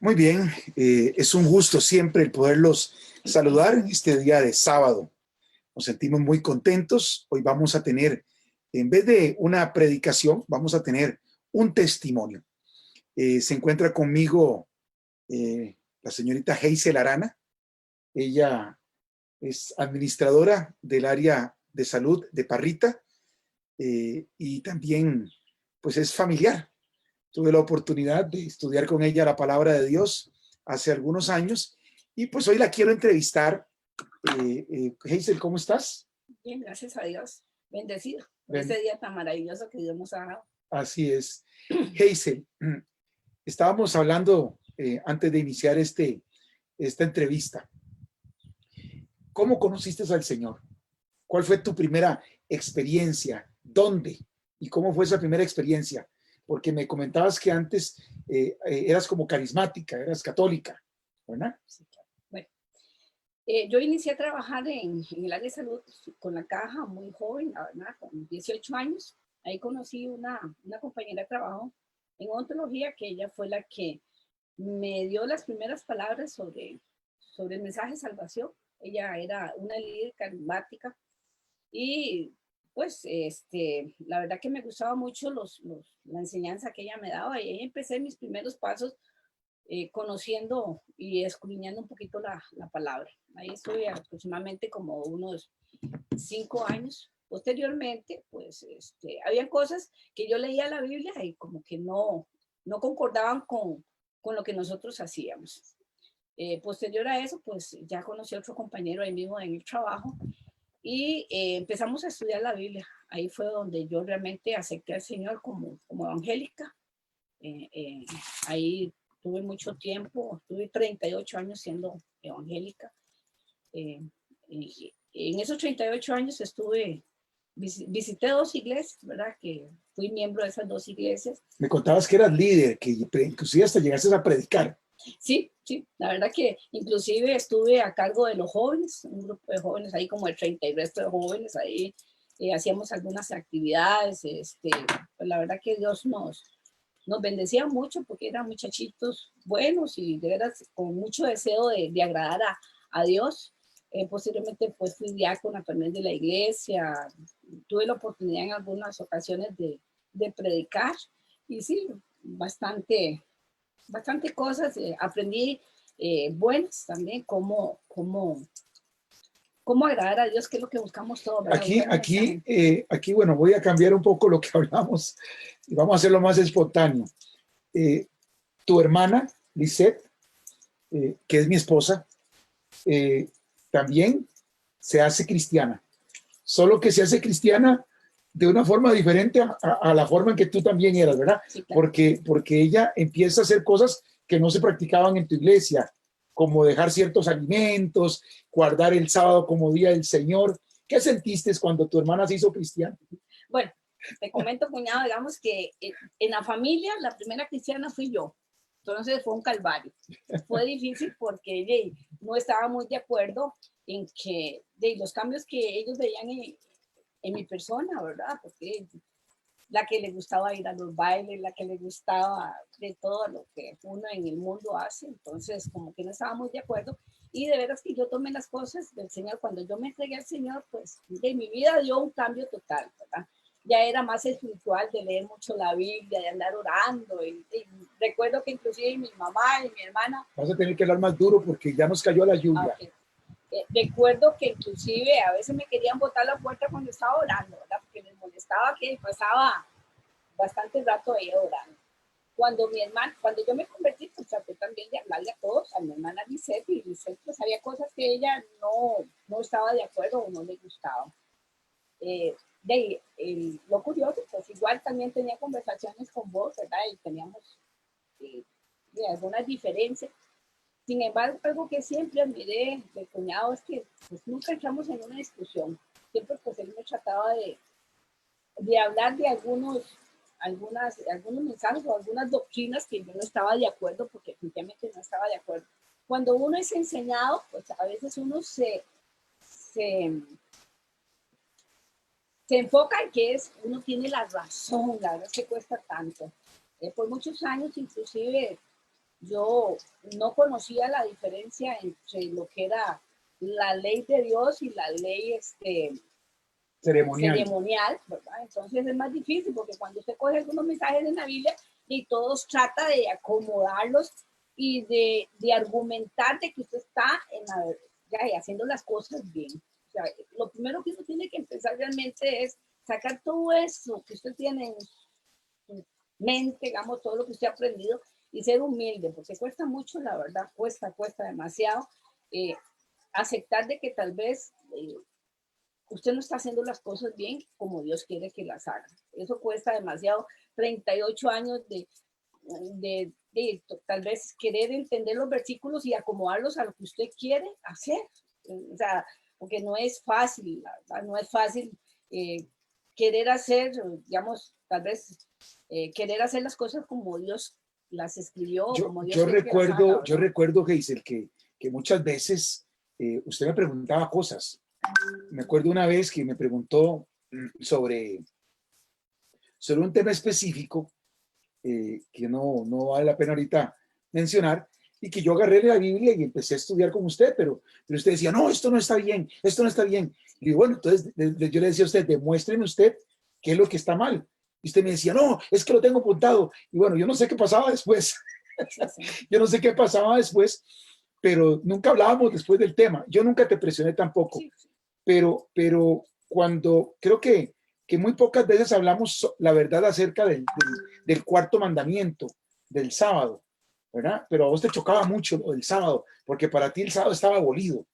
Muy bien, es un gusto siempre el poderlos saludar en este día de sábado. Nos sentimos muy contentos. Hoy vamos a tener, en vez de una predicación, vamos a tener un testimonio. Se encuentra conmigo la señorita Heisel Arana. Ella es administradora del área de salud de Parrita y también pues es familiar. Tuve la oportunidad de estudiar con ella la palabra de Dios hace algunos años y pues hoy la quiero entrevistar. Heisel, ¿cómo estás? Bien, gracias a Dios. Bendecido por este día tan maravilloso que Dios nos ha dado. Así es. Heisel, estábamos hablando antes de iniciar esta entrevista. ¿Cómo conociste al Señor? ¿Cuál fue tu primera experiencia? ¿Dónde? ¿Y cómo fue esa primera experiencia? Porque me comentabas que antes eras como carismática, eras católica, ¿verdad? Sí, claro. Bueno, yo inicié a trabajar en el área de salud con la caja muy joven, la verdad, con 18 años. Ahí conocí una compañera de trabajo en odontología que ella fue la que me dio las primeras palabras sobre el mensaje de salvación. Ella era una líder carismática y pues la verdad que me gustaba mucho la enseñanza que ella me daba y ahí empecé mis primeros pasos conociendo y escudriñando un poquito la palabra. Ahí estuve aproximadamente como unos 5 años. Posteriormente, pues había cosas que yo leía la Biblia y como que no concordaban con lo que nosotros hacíamos. Posterior a eso, pues ya conocí a otro compañero ahí mismo en el trabajo y empezamos a estudiar la Biblia. Ahí fue donde yo realmente acepté al Señor como evangélica. Ahí tuve mucho tiempo, tuve 38 años siendo evangélica. En esos 38 años visité 2 iglesias, ¿verdad? Que fui miembro de esas 2 iglesias. Me contabas que eras líder, que inclusive hasta llegaste a predicar. Sí, la verdad que inclusive estuve a cargo de los jóvenes, un grupo de jóvenes ahí como el 30 y resto de jóvenes ahí. Hacíamos algunas actividades, pues la verdad que Dios nos bendecía mucho porque eran muchachitos buenos y de veras con mucho deseo de agradar a Dios. Posteriormente pues fui diácona también de la iglesia, tuve la oportunidad en algunas ocasiones de predicar y sí, bastante cosas, aprendí buenas también, cómo agradar a Dios, que es lo que buscamos todos, ¿verdad? Aquí, bueno, voy a cambiar un poco lo que hablamos y vamos a hacerlo más espontáneo. Tu hermana, Lisette, que es mi esposa, también se hace cristiana, solo que se hace cristiana de una forma diferente a la forma en que tú también eras, ¿verdad? Sí, claro. Porque ella empieza a hacer cosas que no se practicaban en tu iglesia, como dejar ciertos alimentos, guardar el sábado como día del Señor. ¿Qué sentiste cuando tu hermana se hizo cristiana? Bueno, te comento, cuñado, digamos que en la familia la primera cristiana fui yo. Entonces fue un calvario. Fue difícil porque no estaba muy de acuerdo en que de los cambios que ellos veían en mi persona, ¿verdad? Porque la que le gustaba ir a los bailes, la que le gustaba de todo lo que uno en el mundo hace, entonces como que no estaba muy de acuerdo. Y de veras que yo tomé las cosas del Señor. Cuando yo me entregué al Señor, pues de mi vida dio un cambio total, ¿verdad? Ya era más espiritual, de leer mucho la Biblia, de andar orando. Y recuerdo que inclusive mi mamá y mi hermana... Vas a tener que hablar más duro porque ya nos cayó la lluvia. Okay. Recuerdo que inclusive a veces me querían botar la puerta cuando estaba orando, ¿verdad? Porque les molestaba que pasaba bastante rato ahí orando. Cuando yo me convertí, pues traté también de hablarle a todos, a mi hermana Lisette, y Lisette pues había cosas que ella no estaba de acuerdo o no le gustaban. Lo curioso, pues igual también tenía conversaciones con vos, ¿verdad? Y teníamos algunas diferencias. Sin embargo, algo que siempre admiré del cuñado es que pues, nunca entramos en una discusión. Siempre pues él me trataba de hablar de algunos mensajes o algunas doctrinas que yo no estaba de acuerdo, porque definitivamente no estaba de acuerdo. Cuando uno es enseñado, pues a veces uno se enfoca en que uno tiene la razón, la verdad es que cuesta tanto. Por muchos años, inclusive, yo no conocía la diferencia entre lo que era la ley de Dios y la ley ceremonial, ¿verdad? Entonces es más difícil porque cuando usted coge algunos mensajes de la Biblia y todos trata de acomodarlos y de argumentar de que usted está haciendo las cosas bien. O sea, lo primero que uno tiene que empezar realmente es sacar todo eso que usted tiene en su mente, digamos, todo lo que usted ha aprendido y ser humilde, porque cuesta mucho, la verdad, cuesta demasiado aceptar de que tal vez usted no está haciendo las cosas bien como Dios quiere que las haga. Eso cuesta demasiado. 38 años de tal vez querer entender los versículos y acomodarlos a lo que usted quiere hacer. O sea, porque no es fácil, no es fácil querer hacer, digamos, tal vez querer hacer las cosas como Dios las escribió, como Dios quiere que las haga, yo recuerdo, Geisel, que muchas veces usted me preguntaba cosas. Me acuerdo una vez que me preguntó sobre un tema específico que no vale la pena ahorita mencionar, y que yo agarré la Biblia y empecé a estudiar con usted, pero usted decía, no, esto no está bien, esto no está bien. Y digo, bueno, entonces yo le decía a usted, demuéstreme usted qué es lo que está mal. Y usted me decía, no, es que lo tengo apuntado. Y bueno, yo no sé qué pasaba después. Yo no sé qué pasaba después, pero nunca hablábamos después del tema. Yo nunca te presioné tampoco. Sí. Pero cuando creo que muy pocas veces hablamos la verdad acerca del cuarto mandamiento, del sábado, ¿verdad? Pero a vos te chocaba mucho lo del sábado, porque para ti el sábado estaba abolido,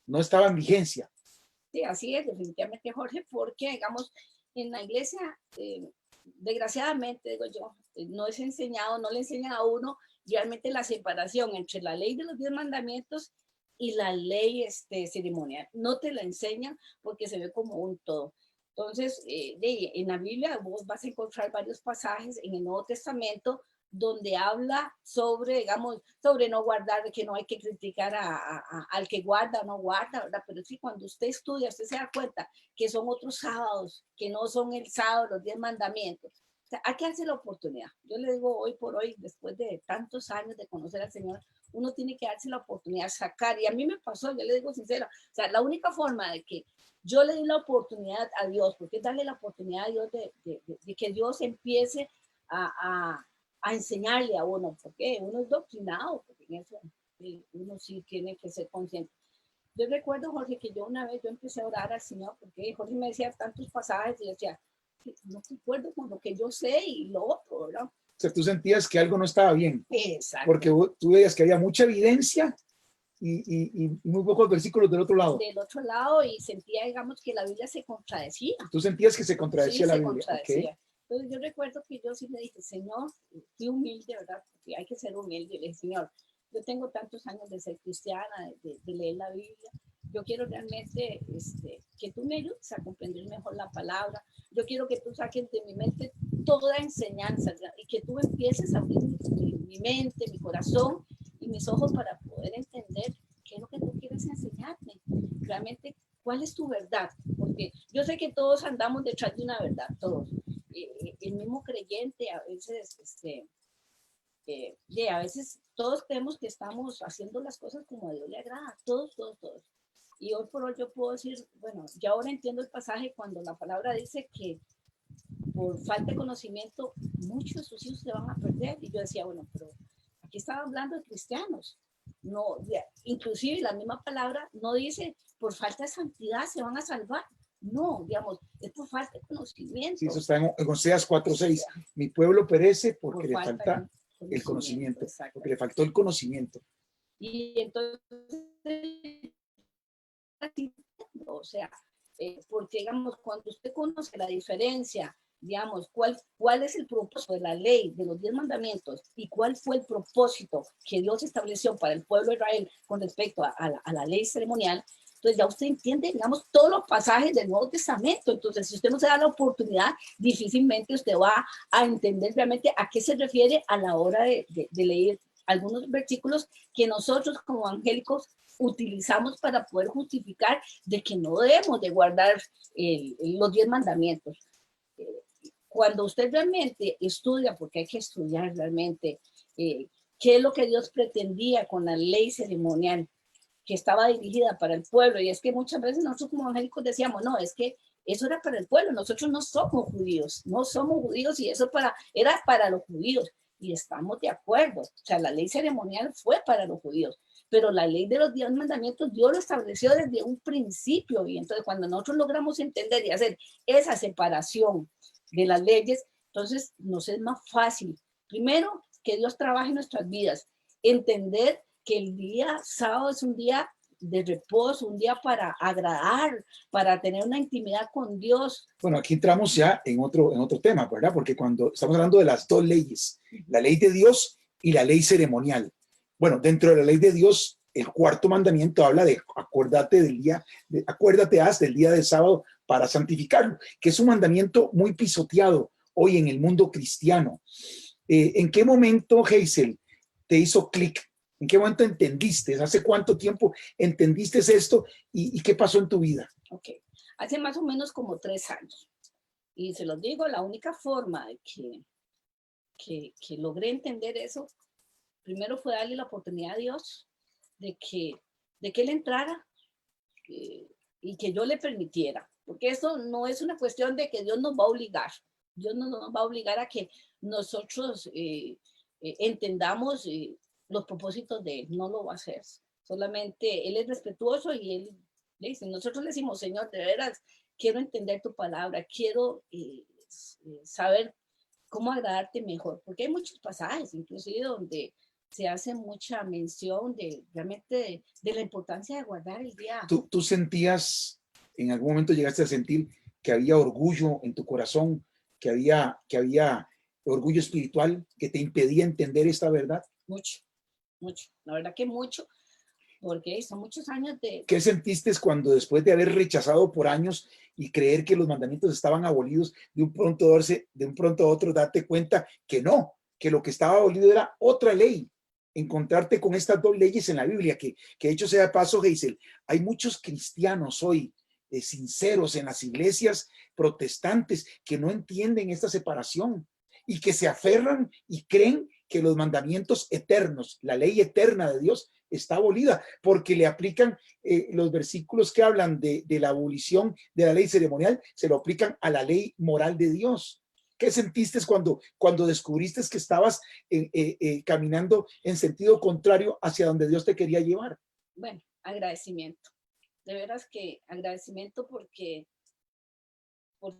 no estaba en vigencia. Sí, así es, definitivamente, Jorge, porque, digamos, en la iglesia, desgraciadamente, digo yo, no le enseña a uno realmente la separación entre la ley de los 10 mandamientos y la ley ceremonial. No te la enseñan porque se ve como un todo. Entonces, en la Biblia vos vas a encontrar varios pasajes en el Nuevo Testamento donde habla sobre, digamos, sobre no guardar, que no hay que criticar al que guarda o no guarda, ¿verdad? Pero sí, cuando usted estudia, usted se da cuenta que son otros sábados, que no son el sábado, los 10 mandamientos. O sea, hay que darse la oportunidad. Yo le digo hoy por hoy, después de tantos años de conocer al Señor, uno tiene que darse la oportunidad de sacar. Y a mí me pasó, yo le digo sincera, o sea, la única forma de que yo le di la oportunidad a Dios, porque es darle la oportunidad a Dios de que Dios empiece a enseñarle a uno, porque uno es doctrinado, porque en eso uno sí tiene que ser consciente. Yo recuerdo, Jorge, que yo una vez yo empecé a orar al Señor, porque Jorge me decía tantos pasajes y yo decía, no concuerdo con lo que yo sé y lo otro, ¿verdad? O sea, tú sentías que algo no estaba bien. Exacto. Porque tú veías que había mucha evidencia y muy pocos versículos del otro lado. Del otro lado, y sentía, digamos, que la Biblia se contradecía. Tú sentías que se contradecía, sí, la se Biblia. Contradecía. Okay. Entonces yo recuerdo que yo sí le dije, Señor, fui humilde, ¿verdad? Porque hay que ser humilde. Le dije, Señor, yo tengo tantos años de ser cristiana, de leer la Biblia. Yo quiero realmente que tú me ayudes a comprender mejor la palabra. Yo quiero que tú saques de mi mente toda enseñanza, ¿verdad? Y que tú empieces a abrir mi mente, mi corazón y mis ojos para poder entender qué es lo que tú quieres enseñarme. Realmente, ¿cuál es tu verdad? Porque yo sé que todos andamos detrás de una verdad, todos. El mismo creyente a veces, a veces todos creemos que estamos haciendo las cosas como a Dios le agrada, todos. Y hoy por hoy yo puedo decir, bueno, ya ahora entiendo el pasaje cuando la palabra dice que por falta de conocimiento muchos de sus hijos se van a perder. Y yo decía, bueno, pero aquí estaba hablando de cristianos. No, inclusive la misma palabra no dice por falta de santidad se van a salvar. No, digamos, es por falta de conocimiento. Sí, eso está en Oseas 4:6. Mi pueblo perece porque le falta el conocimiento, porque le faltó el conocimiento. Y entonces, o sea, porque digamos, cuando usted conoce la diferencia, digamos, cuál es el propósito de la ley, de los 10 mandamientos, y cuál fue el propósito que Dios estableció para el pueblo de Israel con respecto a la ley ceremonial, entonces ya usted entiende, digamos, todos los pasajes del Nuevo Testamento. Entonces, si usted no se da la oportunidad, difícilmente usted va a entender realmente a qué se refiere a la hora de leer algunos versículos que nosotros como evangélicos utilizamos para poder justificar de que no debemos de guardar los 10 mandamientos. Cuando usted realmente estudia, porque hay que estudiar realmente, qué es lo que Dios pretendía con la ley ceremonial que estaba dirigida para el pueblo. Y es que muchas veces nosotros como evangélicos decíamos, no, es que eso era para el pueblo, nosotros no somos judíos, no somos judíos y eso era para los judíos. Y estamos de acuerdo, o sea, la ley ceremonial fue para los judíos, pero la ley de los 10 mandamientos Dios lo estableció desde un principio. Y entonces cuando nosotros logramos entender y hacer esa separación de las leyes, entonces nos es más fácil. Primero, que Dios trabaje en nuestras vidas, entender que el día sábado es un día de reposo, un día para agradar, para tener una intimidad con Dios. Bueno, aquí entramos ya en otro tema, ¿verdad? Porque cuando estamos hablando de las dos leyes, la ley de Dios y la ley ceremonial. Bueno, dentro de la ley de Dios, el cuarto mandamiento habla de acuérdate haz del día del sábado para santificarlo, que es un mandamiento muy pisoteado hoy en el mundo cristiano. ¿En qué momento, Hazel, te hizo clic? ¿En qué momento entendiste? ¿Hace cuánto tiempo entendiste esto y qué pasó en tu vida? Ok, hace más o menos como 3 años. Y se los digo, la única forma de que logré entender eso, primero fue darle la oportunidad a Dios de que Él entrara y que yo le permitiera. Porque eso no es una cuestión de que Dios nos va a obligar. Dios no nos va a obligar a que nosotros entendamos los propósitos de Él. No lo va a hacer. Solamente Él es respetuoso y Él le dice, nosotros le decimos, Señor, de veras, quiero entender tu palabra, quiero saber cómo agradarte mejor. Porque hay muchos pasajes, inclusive donde se hace mucha mención de realmente de la importancia de guardar el día. ¿Tú sentías, en algún momento llegaste a sentir que había orgullo en tu corazón, que había orgullo espiritual que te impedía entender esta verdad? Mucho, mucho. La verdad que mucho, porque son muchos años de... ¿Qué sentiste cuando después de haber rechazado por años y creer que los mandamientos estaban abolidos, de un pronto a otro darte cuenta que no, que lo que estaba abolido era otra ley? Encontrarte con estas dos leyes en la Biblia, que de hecho sea de paso, Geisel, hay muchos cristianos hoy sinceros en las iglesias protestantes que no entienden esta separación y que se aferran y creen que los mandamientos eternos, la ley eterna de Dios está abolida porque le aplican los versículos que hablan de la abolición de la ley ceremonial, se lo aplican a la ley moral de Dios. ¿Qué sentiste cuando descubriste que estabas caminando en sentido contrario hacia donde Dios te quería llevar? Bueno, agradecimiento. De veras que agradecimiento porque por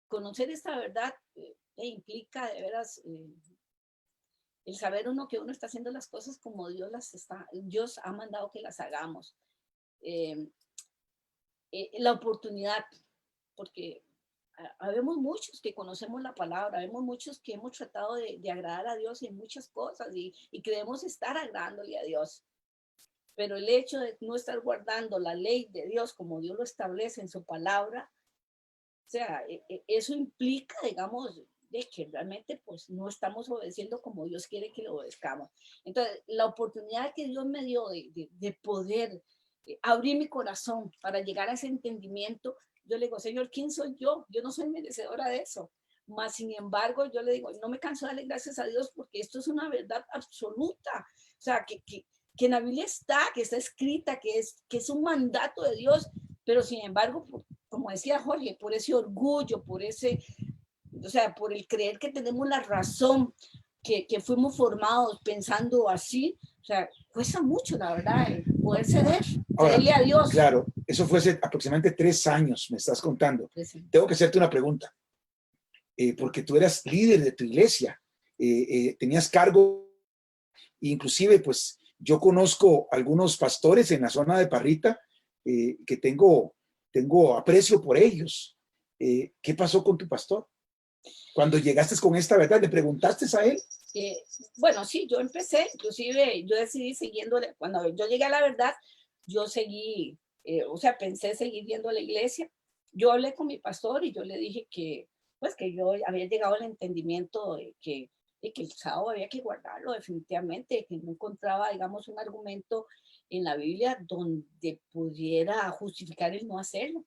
conocer esta verdad implica de veras el saber uno que uno está haciendo las cosas como Dios ha mandado que las hagamos. La oportunidad, porque habemos muchos que conocemos la palabra, habemos muchos que hemos tratado de agradar a Dios en muchas cosas y creemos estar agradándole a Dios. Pero el hecho de no estar guardando la ley de Dios como Dios lo establece en su palabra, o sea, eso implica, digamos, de que realmente pues no estamos obedeciendo como Dios quiere que lo obedezcamos. Entonces, la oportunidad que Dios me dio de poder abrir mi corazón para llegar a ese entendimiento, yo le digo, Señor, ¿quién soy yo? Yo no soy merecedora de eso. Mas, sin embargo, yo le digo, no me canso de darle gracias a Dios porque esto es una verdad absoluta. O sea, que en la Biblia que está escrita, que es un mandato de Dios, pero sin embargo, como decía Jorge, por ese orgullo, por el creer que tenemos la razón, que fuimos formados pensando así, o sea, cuesta mucho, la verdad, poder cederle a Dios. Claro, eso fue hace aproximadamente 3 años, me estás contando. Tengo que hacerte una pregunta, porque tú eras líder de tu iglesia, tenías cargo, inclusive, pues, yo conozco algunos pastores en la zona de Parrita que tengo aprecio por ellos. ¿Qué pasó con tu pastor? Cuando llegaste con esta verdad, ¿le preguntaste a él? Bueno, sí, yo empecé, inclusive yo decidí siguiéndole, cuando yo llegué a la verdad, yo seguí, pensé seguir yendo a la iglesia. Yo hablé con mi pastor y yo le dije pues que yo había llegado al entendimiento de que el sábado había que guardarlo definitivamente, que no encontraba, digamos, un argumento en la Biblia donde pudiera justificar el no hacerlo.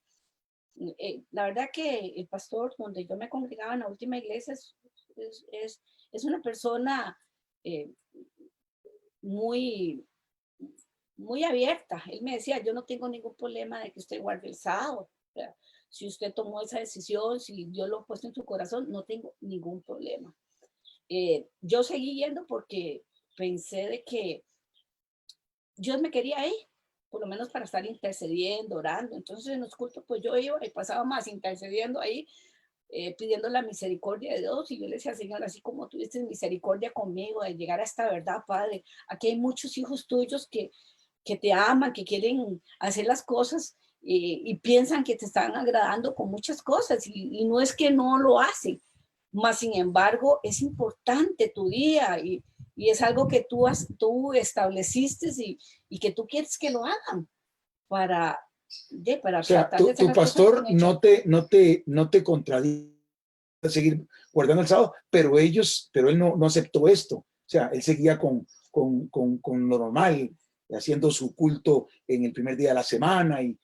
La verdad que el pastor donde yo me congregaba en la última iglesia es una persona muy, muy abierta. Él me decía, yo no tengo ningún problema de que usted guarde el sábado. O sea, si usted tomó esa decisión, si Dios lo ha puesto en su corazón, no tengo ningún problema. Yo seguí yendo porque pensé de que Dios me quería ahí, por lo menos para estar intercediendo, orando. Entonces en los cultos, pues yo iba y pasaba más intercediendo ahí, pidiendo la misericordia de Dios. Y yo le decía, Señor, así como tuviste misericordia conmigo de llegar a esta verdad, Padre, aquí hay muchos hijos tuyos que te aman, que quieren hacer las cosas y piensan que te están agradando con muchas cosas. Y no es que no lo hacen, mas sin embargo es importante tu día y es algo que tú estableciste y que tú quieres que lo hagan para, para O sea, tratar de hacer tu las cosas pastor bien hechas. no te contradice seguir guardando el sábado, pero él no aceptó esto. O sea, él seguía con lo normal, haciendo su culto en el primer día de la semana y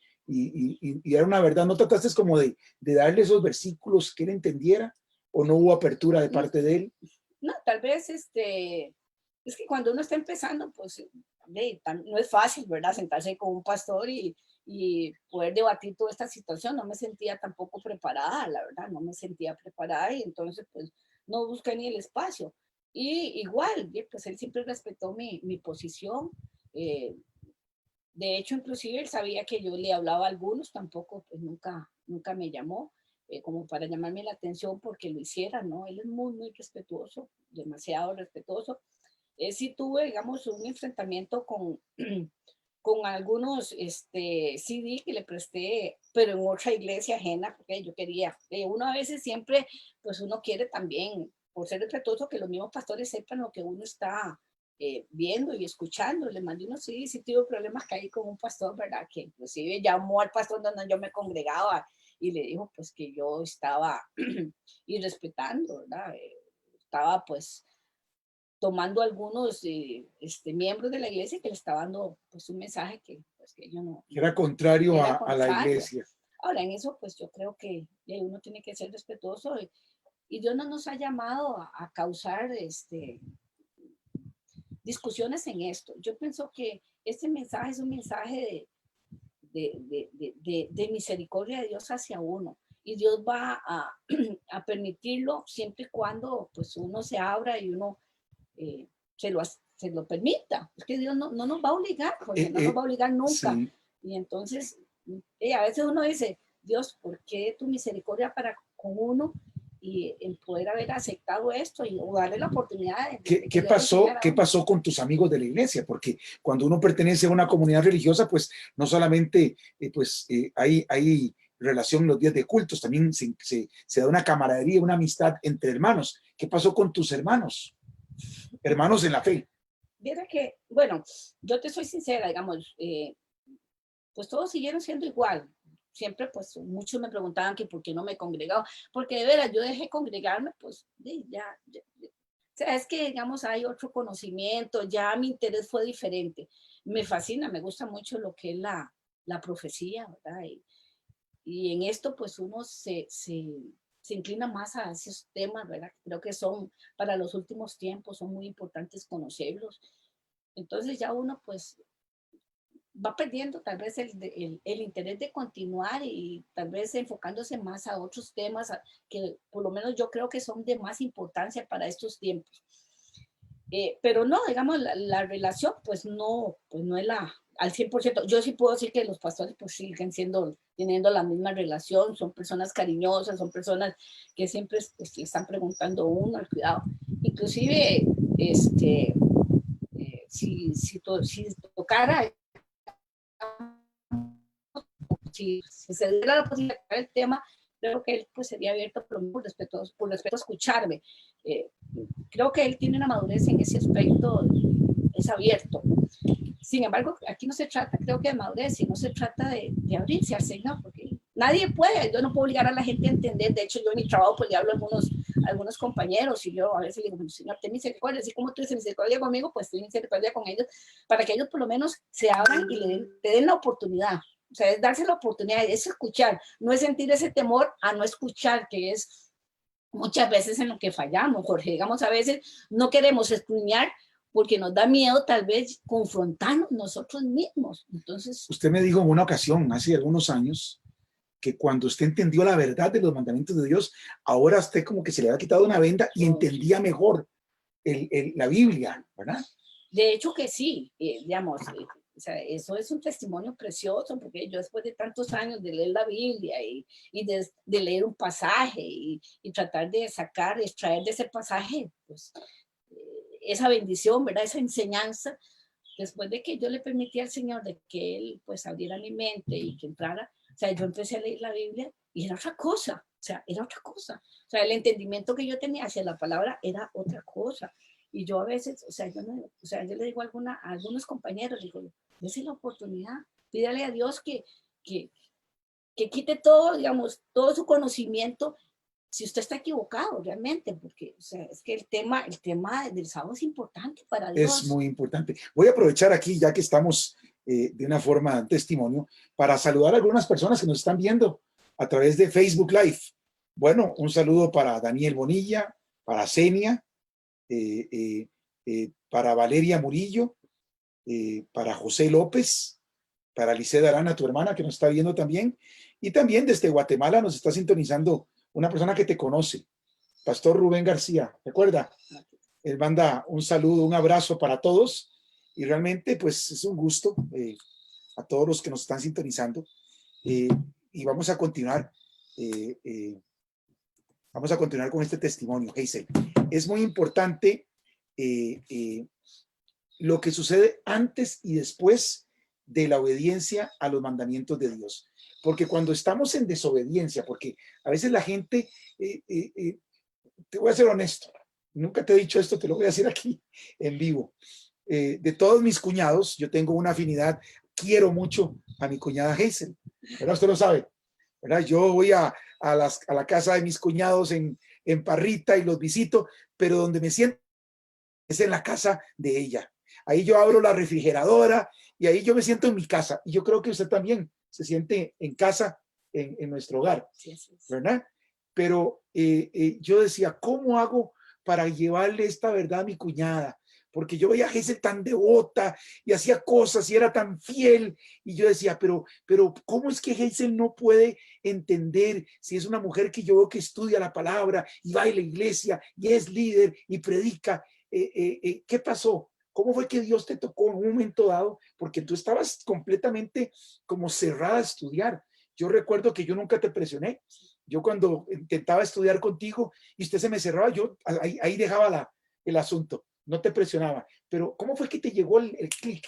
era una verdad. ¿No trataste como de darle esos versículos que él entendiera o no hubo apertura de parte de él? No, tal vez es que cuando uno está empezando, pues no es fácil, ¿verdad? Sentarse con un pastor y poder debatir toda esta situación. No me sentía tampoco preparada, la verdad, no me sentía preparada y entonces pues no busqué ni el espacio. Y igual, pues él siempre respetó mi posición. Eh, de hecho, inclusive él sabía que yo le hablaba a algunos, tampoco, pues nunca me llamó como para llamarme la atención porque lo hiciera, ¿no? Él es muy, muy respetuoso, demasiado respetuoso. Sí tuve, digamos, un enfrentamiento con algunos CD que le presté, pero en otra iglesia ajena, porque yo quería, uno a veces siempre, pues uno quiere también, por ser respetuoso, que los mismos pastores sepan lo que uno está viendo y escuchando. Le mandé unos CD, sí tuve problemas que hay con un pastor, ¿verdad? Que inclusive llamó al pastor donde yo me congregaba y le dijo pues que yo estaba irrespetando, ¿verdad? Estaba pues tomando algunos miembros de la iglesia que le estaba dando pues un mensaje que, pues, que yo no, Era contrario era a la contrario. iglesia. Ahora, en eso pues yo creo que uno tiene que ser respetuoso y Dios no nos ha llamado a causar discusiones en esto. Yo pienso que este mensaje es un mensaje de misericordia de Dios hacia uno y Dios va a permitirlo siempre y cuando pues uno se abra y uno eh, se lo permita. Es que Dios no nos va a obligar, Jorge, no nos va a obligar nunca. Sí. Y entonces, a veces uno dice, Dios, ¿por qué tu misericordia para con uno? Y el poder haber aceptado esto y o darle la oportunidad de ¿Qué poder enseñar a uno. pasó con tus amigos de la iglesia? Porque cuando uno pertenece a una comunidad religiosa, pues no solamente hay relación en los días de cultos, también se da una camaradería, una amistad entre hermanos. ¿Qué pasó con tus hermanos? Hermanos en la fe. Viera que, bueno, yo te soy sincera, digamos, pues todos siguieron siendo igual. Siempre, pues, muchos me preguntaban que por qué no me congregaba, porque de veras, yo dejé congregarme, pues, ya. O sea, es que, digamos, hay otro conocimiento, ya mi interés fue diferente. Me fascina, me gusta mucho lo que es la profecía, ¿verdad? Y en esto, pues, uno se inclina más a esos temas, ¿verdad? Creo que son, para los últimos tiempos, son muy importantes conocerlos. Entonces ya uno, pues, va perdiendo tal vez el interés de continuar y tal vez enfocándose más a otros temas que por lo menos yo creo que son de más importancia para estos tiempos. Pero no, digamos, la relación pues no es al 100%. Yo sí puedo decir que los pastores pues siguen teniendo la misma relación, son personas cariñosas, son personas que siempre pues, le están preguntando uno al cuidado. Inclusive, si tocara si se diera la posibilidad de el tema, creo que él pues sería abierto por respeto a escucharme. Creo que él tiene una madurez en ese aspecto, es abierto. Sin embargo, aquí no se trata, creo que de madurez, sino se trata de abrirse al Señor, porque nadie puede, yo no puedo obligar a la gente a entender. De hecho, yo en mi trabajo pues le hablo a algunos compañeros y yo a veces le digo, Señor, ten misericordia, así como tú dices misericordia conmigo, pues ten misericordia con ellos, para que ellos por lo menos se abran y te den la oportunidad. O sea, es darse la oportunidad, es escuchar, no es sentir ese temor a no escuchar, que es muchas veces en lo que fallamos, Jorge. Digamos, a veces no queremos escudriñar porque nos da miedo tal vez confrontarnos nosotros mismos. Entonces, usted me dijo en una ocasión, hace algunos años, que cuando usted entendió la verdad de los mandamientos de Dios, ahora usted como que se le había quitado una venda y entendía mejor la Biblia, ¿verdad? de hecho que sí, digamos, o sea, eso es un testimonio precioso, porque yo después de tantos años de leer la Biblia y de leer un pasaje y tratar de sacar, extraer de ese pasaje, pues esa bendición, ¿verdad? Esa enseñanza, después de que yo le permití al Señor de que Él pues abriera mi mente y que entrara, o sea, yo empecé a leer la Biblia y era otra cosa, o sea, era otra cosa. O sea, el entendimiento que yo tenía hacia la palabra era otra cosa. Y yo a veces, o sea, yo, no, o sea, yo le digo a algunos compañeros, digo, dése la oportunidad, pídale a Dios que, que quite todo, digamos, todo su conocimiento si usted está equivocado realmente, porque o sea, es que el tema del sábado es importante para Dios. Es muy importante. Voy a aprovechar aquí, ya que estamos de una forma testimonio, para saludar a algunas personas que nos están viendo a través de Facebook Live. Bueno, un saludo para Daniel Bonilla, para Senia, para Valeria Murillo, para José López, para Liceda Arana, tu hermana, que nos está viendo también. Y también desde Guatemala nos está sintonizando una persona que te conoce, Pastor Rubén García. ¿Recuerda? Él manda un saludo, un abrazo para todos. Y realmente, pues, es un gusto a todos los que nos están sintonizando. Y vamos a continuar. Vamos a continuar con este testimonio, Hazel. Es muy importante lo que sucede antes y después de la obediencia a los mandamientos de Dios. Porque cuando estamos en desobediencia, porque a veces la gente, te voy a ser honesto, nunca te he dicho esto, te lo voy a decir aquí en vivo. De todos mis cuñados, yo tengo una afinidad, quiero mucho a mi cuñada Hazel, ¿verdad? Usted lo sabe, ¿verdad? Yo voy a la casa de mis cuñados en Parrita y los visito, pero donde me siento es en la casa de ella. Ahí yo abro la refrigeradora y ahí yo me siento en mi casa. Y yo creo que usted también se siente en casa en nuestro hogar, ¿verdad? Pero yo decía, ¿cómo hago para llevarle esta verdad a mi cuñada? Porque yo veía a Hazel tan devota y hacía cosas y era tan fiel. Y yo decía, pero ¿cómo es que Hazel no puede entender si es una mujer que yo veo que estudia la palabra y va a la iglesia y es líder y predica? ¿Qué pasó? ¿Cómo fue que Dios te tocó en un momento dado? Porque tú estabas completamente como cerrada a estudiar. Yo recuerdo que yo nunca te presioné. Yo cuando intentaba estudiar contigo y usted se me cerraba, yo ahí dejaba el asunto, no te presionaba. Pero ¿cómo fue que te llegó el clic?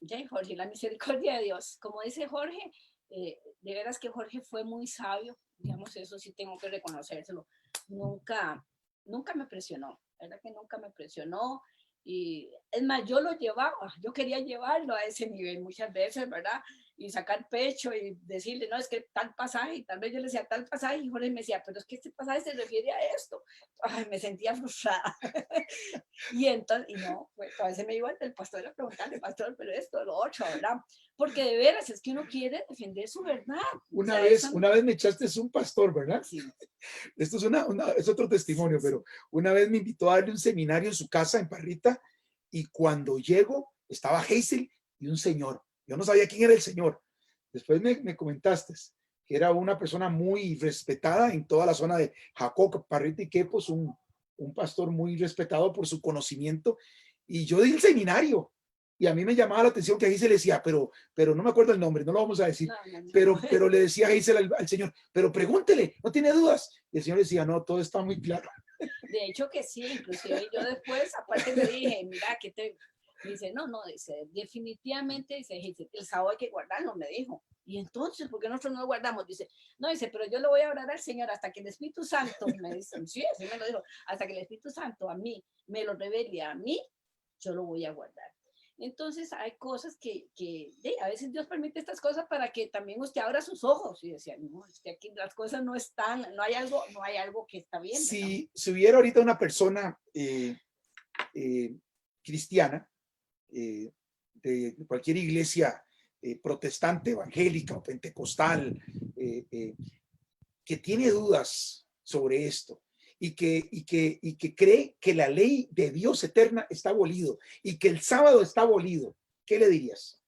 Ya, Jorge, la misericordia de Dios. Como dice Jorge, de veras que Jorge fue muy sabio, digamos, eso sí tengo que reconocérselo. Nunca me presionó, ¿verdad? Que nunca me presionó. Y es más, yo lo llevaba, yo quería llevarlo a ese nivel muchas veces, ¿verdad? Y sacar pecho y decirle, no, es que tal pasaje, y tal vez yo le decía tal pasaje, y Jorge me decía, pero es que este pasaje se refiere a esto. Ay, me sentía frustrada. Y entonces, y no, pues, a veces me iba el pastor a preguntarle, pastor, pero esto, lo otro, ¿verdad? Porque de veras es que uno quiere defender su verdad. Una vez me echaste un pastor, ¿verdad? Sí. Esto es, es otro testimonio, sí, pero una vez me invitó a darle un seminario en su casa en Parrita y cuando llego estaba Hazel y un señor. Yo no sabía quién era el señor. Después me comentaste que era una persona muy respetada en toda la zona de Jacob, Parrita y Quepos, un pastor muy respetado por su conocimiento. Y yo di el seminario. Y a mí me llamaba la atención que Hazel le decía, pero no me acuerdo el nombre, no lo vamos a decir, pero le decía a Hazel al señor, pero pregúntele, no tiene dudas. Y el señor decía, no, todo está muy claro. De hecho que sí, inclusive yo después, aparte le dije, mira, que te... Dice, no, dice, definitivamente, dice, el sábado hay que guardarlo, me dijo. Y entonces, ¿por qué nosotros no lo guardamos? Dice, no, dice, pero yo lo voy a orar al Señor hasta que el Espíritu Santo, me dice, sí, así me lo dijo, hasta que el Espíritu Santo a mí me lo revele a mí, yo lo voy a guardar. Entonces hay cosas que a veces Dios permite estas cosas para que también usted abra sus ojos y decía, no, es que aquí las cosas no están, no hay algo que está bien. Si hubiera ahorita una persona cristiana de cualquier iglesia protestante, evangélica o pentecostal, que tiene dudas sobre esto y que cree que la ley de Dios eterna está abolido y que el sábado está abolido, ¿qué le dirías?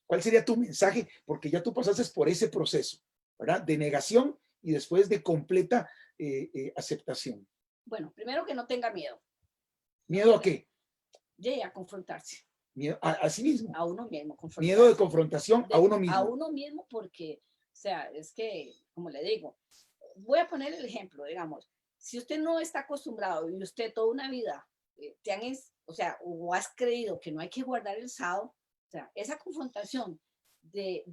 ¿Cuál sería tu mensaje? Porque ya tú pasaste por ese proceso, ¿verdad? De negación y después de completa aceptación. Bueno, primero que no tenga miedo. ¿Miedo a qué? Llegue a confrontarse. Miedo a sí mismo. A uno mismo. Miedo de confrontación a uno mismo. A uno mismo porque, o sea, es que, como le digo, voy a poner el ejemplo, digamos, si usted no está acostumbrado y usted toda una vida o sea, o has creído que no hay que guardar el sábado, o sea, esa confrontación de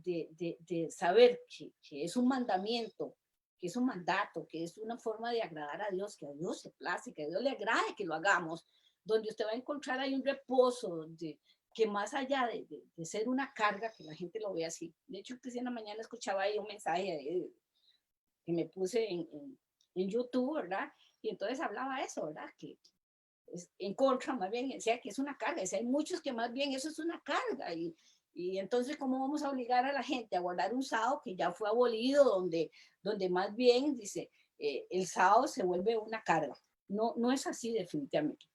saber que es un mandamiento, que es un mandato, que es una forma de agradar a Dios, que a Dios se place, que a Dios le agrade que lo hagamos, donde usted va a encontrar ahí un reposo, que más allá de ser una carga, que la gente lo ve así. De hecho, en la mañana escuchaba ahí un mensaje que me puse en YouTube, ¿verdad? Y entonces hablaba eso, ¿verdad? Que en contra, más bien, decía que es una carga. Decía, hay muchos que más bien eso es una carga. Y entonces, ¿cómo vamos a obligar a la gente a guardar un sábado que ya fue abolido, donde más bien, dice, el sábado se vuelve una carga? No, no es así definitivamente.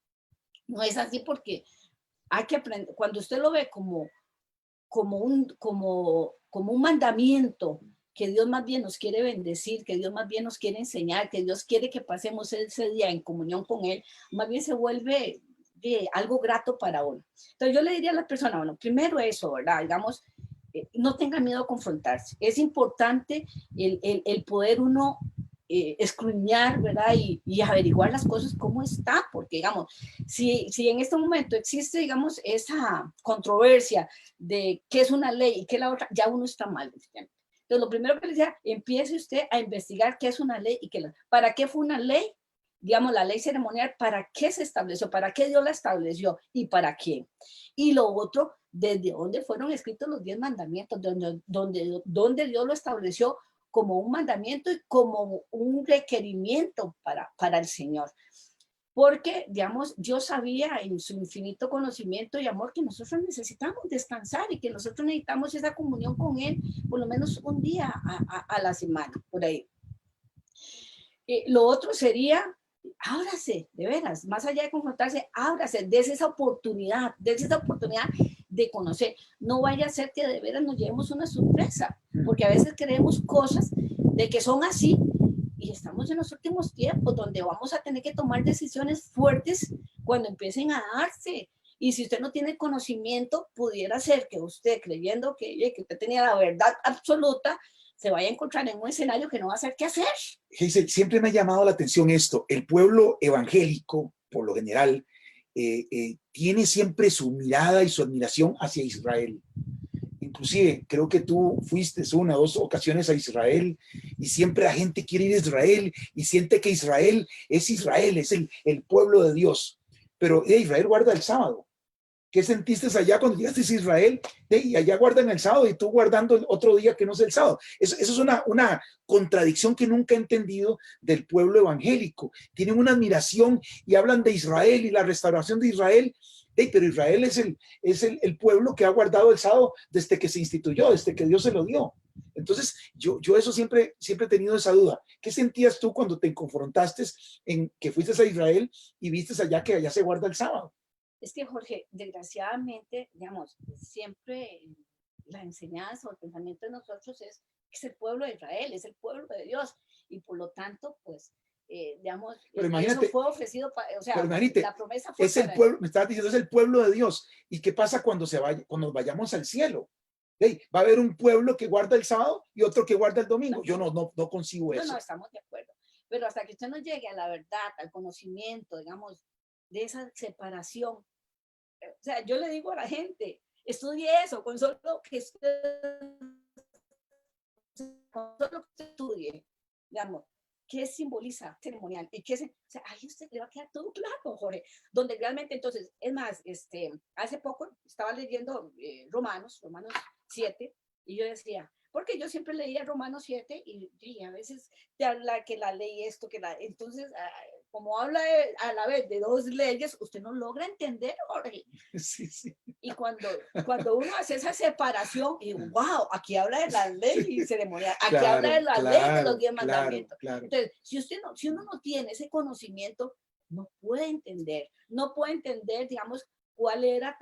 No es así porque hay que aprender, cuando usted lo ve como un mandamiento, que Dios más bien nos quiere bendecir, que Dios más bien nos quiere enseñar, que Dios quiere que pasemos ese día en comunión con Él, más bien se vuelve algo grato para uno. Entonces yo le diría a la persona, bueno, primero eso, ¿verdad? Digamos, no tenga miedo a confrontarse. Es importante el poder uno escudriñar, ¿verdad? Y averiguar las cosas cómo está, porque digamos, si en este momento existe, digamos, esa controversia de qué es una ley y qué es la otra, ya uno está mal. Entonces, lo primero que le decía, empiece usted a investigar qué es una ley y para qué fue una ley, digamos, la ley ceremonial, para qué se estableció, para qué Dios la estableció y para quién. Y lo otro, desde dónde fueron escritos los 10 mandamientos, donde Dios lo estableció como un mandamiento y como un requerimiento para el Señor. Porque, digamos, Dios sabía en su infinito conocimiento y amor que nosotros necesitamos descansar y que nosotros necesitamos esa comunión con Él por lo menos un día a la semana, por ahí. Lo otro sería, ábrase, de veras, más allá de confrontarse, ábrase, des esa oportunidad de conocer. No vaya a ser que de veras nos llevemos una sorpresa, porque a veces creemos cosas de que son así y estamos en los últimos tiempos donde vamos a tener que tomar decisiones fuertes cuando empiecen a darse. Y si usted no tiene conocimiento, pudiera ser que usted, creyendo que usted tenía la verdad absoluta, se vaya a encontrar en un escenario que no va a saber qué hacer. Siempre me ha llamado la atención esto. El pueblo evangélico, por lo general, tiene siempre su mirada y su admiración hacia Israel. Inclusive, creo que tú fuiste 1 o 2 ocasiones a Israel y siempre la gente quiere ir a Israel y siente que Israel, es el pueblo de Dios. Pero Israel guarda el sábado. ¿Qué sentiste allá cuando llegaste a Israel? Y allá guardan el sábado y tú guardando otro día que no es el sábado. Eso es una contradicción que nunca he entendido del pueblo evangélico. Tienen una admiración y hablan de Israel y la restauración de Israel. Pero Israel es el pueblo que ha guardado el sábado desde que se instituyó, desde que Dios se lo dio. Entonces, yo eso siempre he tenido esa duda. ¿Qué sentías tú cuando te confrontaste en que fuiste a Israel y viste allá que allá se guarda el sábado? Es que, Jorge, desgraciadamente, digamos, siempre la enseñanza o el pensamiento de nosotros es que es el pueblo de Israel, es el pueblo de Dios, y por lo tanto, pues, digamos, eso fue ofrecido, o sea, la promesa fue es el pueblo, me estabas diciendo, es el pueblo de Dios. ¿Y qué pasa cuando cuando vayamos al cielo? Va a haber un pueblo que guarda el sábado y otro que guarda el domingo. Yo no consigo eso. No, estamos de acuerdo. Pero hasta que usted no llegue a la verdad, al conocimiento, digamos, de esa separación. O sea, yo le digo a la gente, estudie eso, con solo que usted estudie, digamos, qué simboliza ceremonial y qué o sea, ahí usted le va a quedar todo claro, Jorge, donde realmente entonces, es más, hace poco estaba leyendo Romanos 7, y yo decía, porque yo siempre leía Romanos 7 y a veces te habla que la ley esto, entonces como habla a la vez de dos leyes, usted no logra entender, Jorge. Sí, sí. Y cuando uno hace esa separación, y wow, aquí habla de las leyes ceremoniales, aquí habla de las leyes de los 10 mandamientos. Claro. Entonces, si uno no tiene ese conocimiento, no puede entender, digamos, cuál era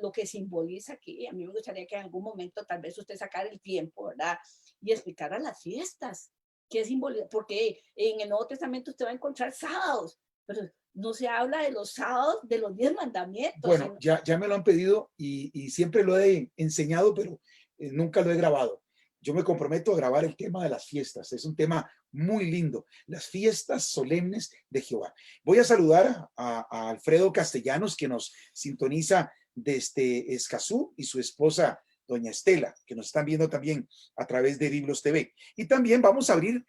lo que simboliza aquí. A mí me gustaría que en algún momento tal vez usted sacara el tiempo, ¿verdad? Y explicara las fiestas, qué simboliza, porque en el Nuevo Testamento usted va a encontrar sábados, pero no se habla de los sábados de los 10 mandamientos. Bueno, ya me lo han pedido y siempre lo he enseñado, pero nunca lo he grabado. Yo me comprometo a grabar el tema de las fiestas. Es un tema muy lindo. Las fiestas solemnes de Jehová. Voy a saludar a Alfredo Castellanos, que nos sintoniza desde Escazú, y su esposa, doña Estela, que nos están viendo también a través de Biblos TV. Y también vamos a abrir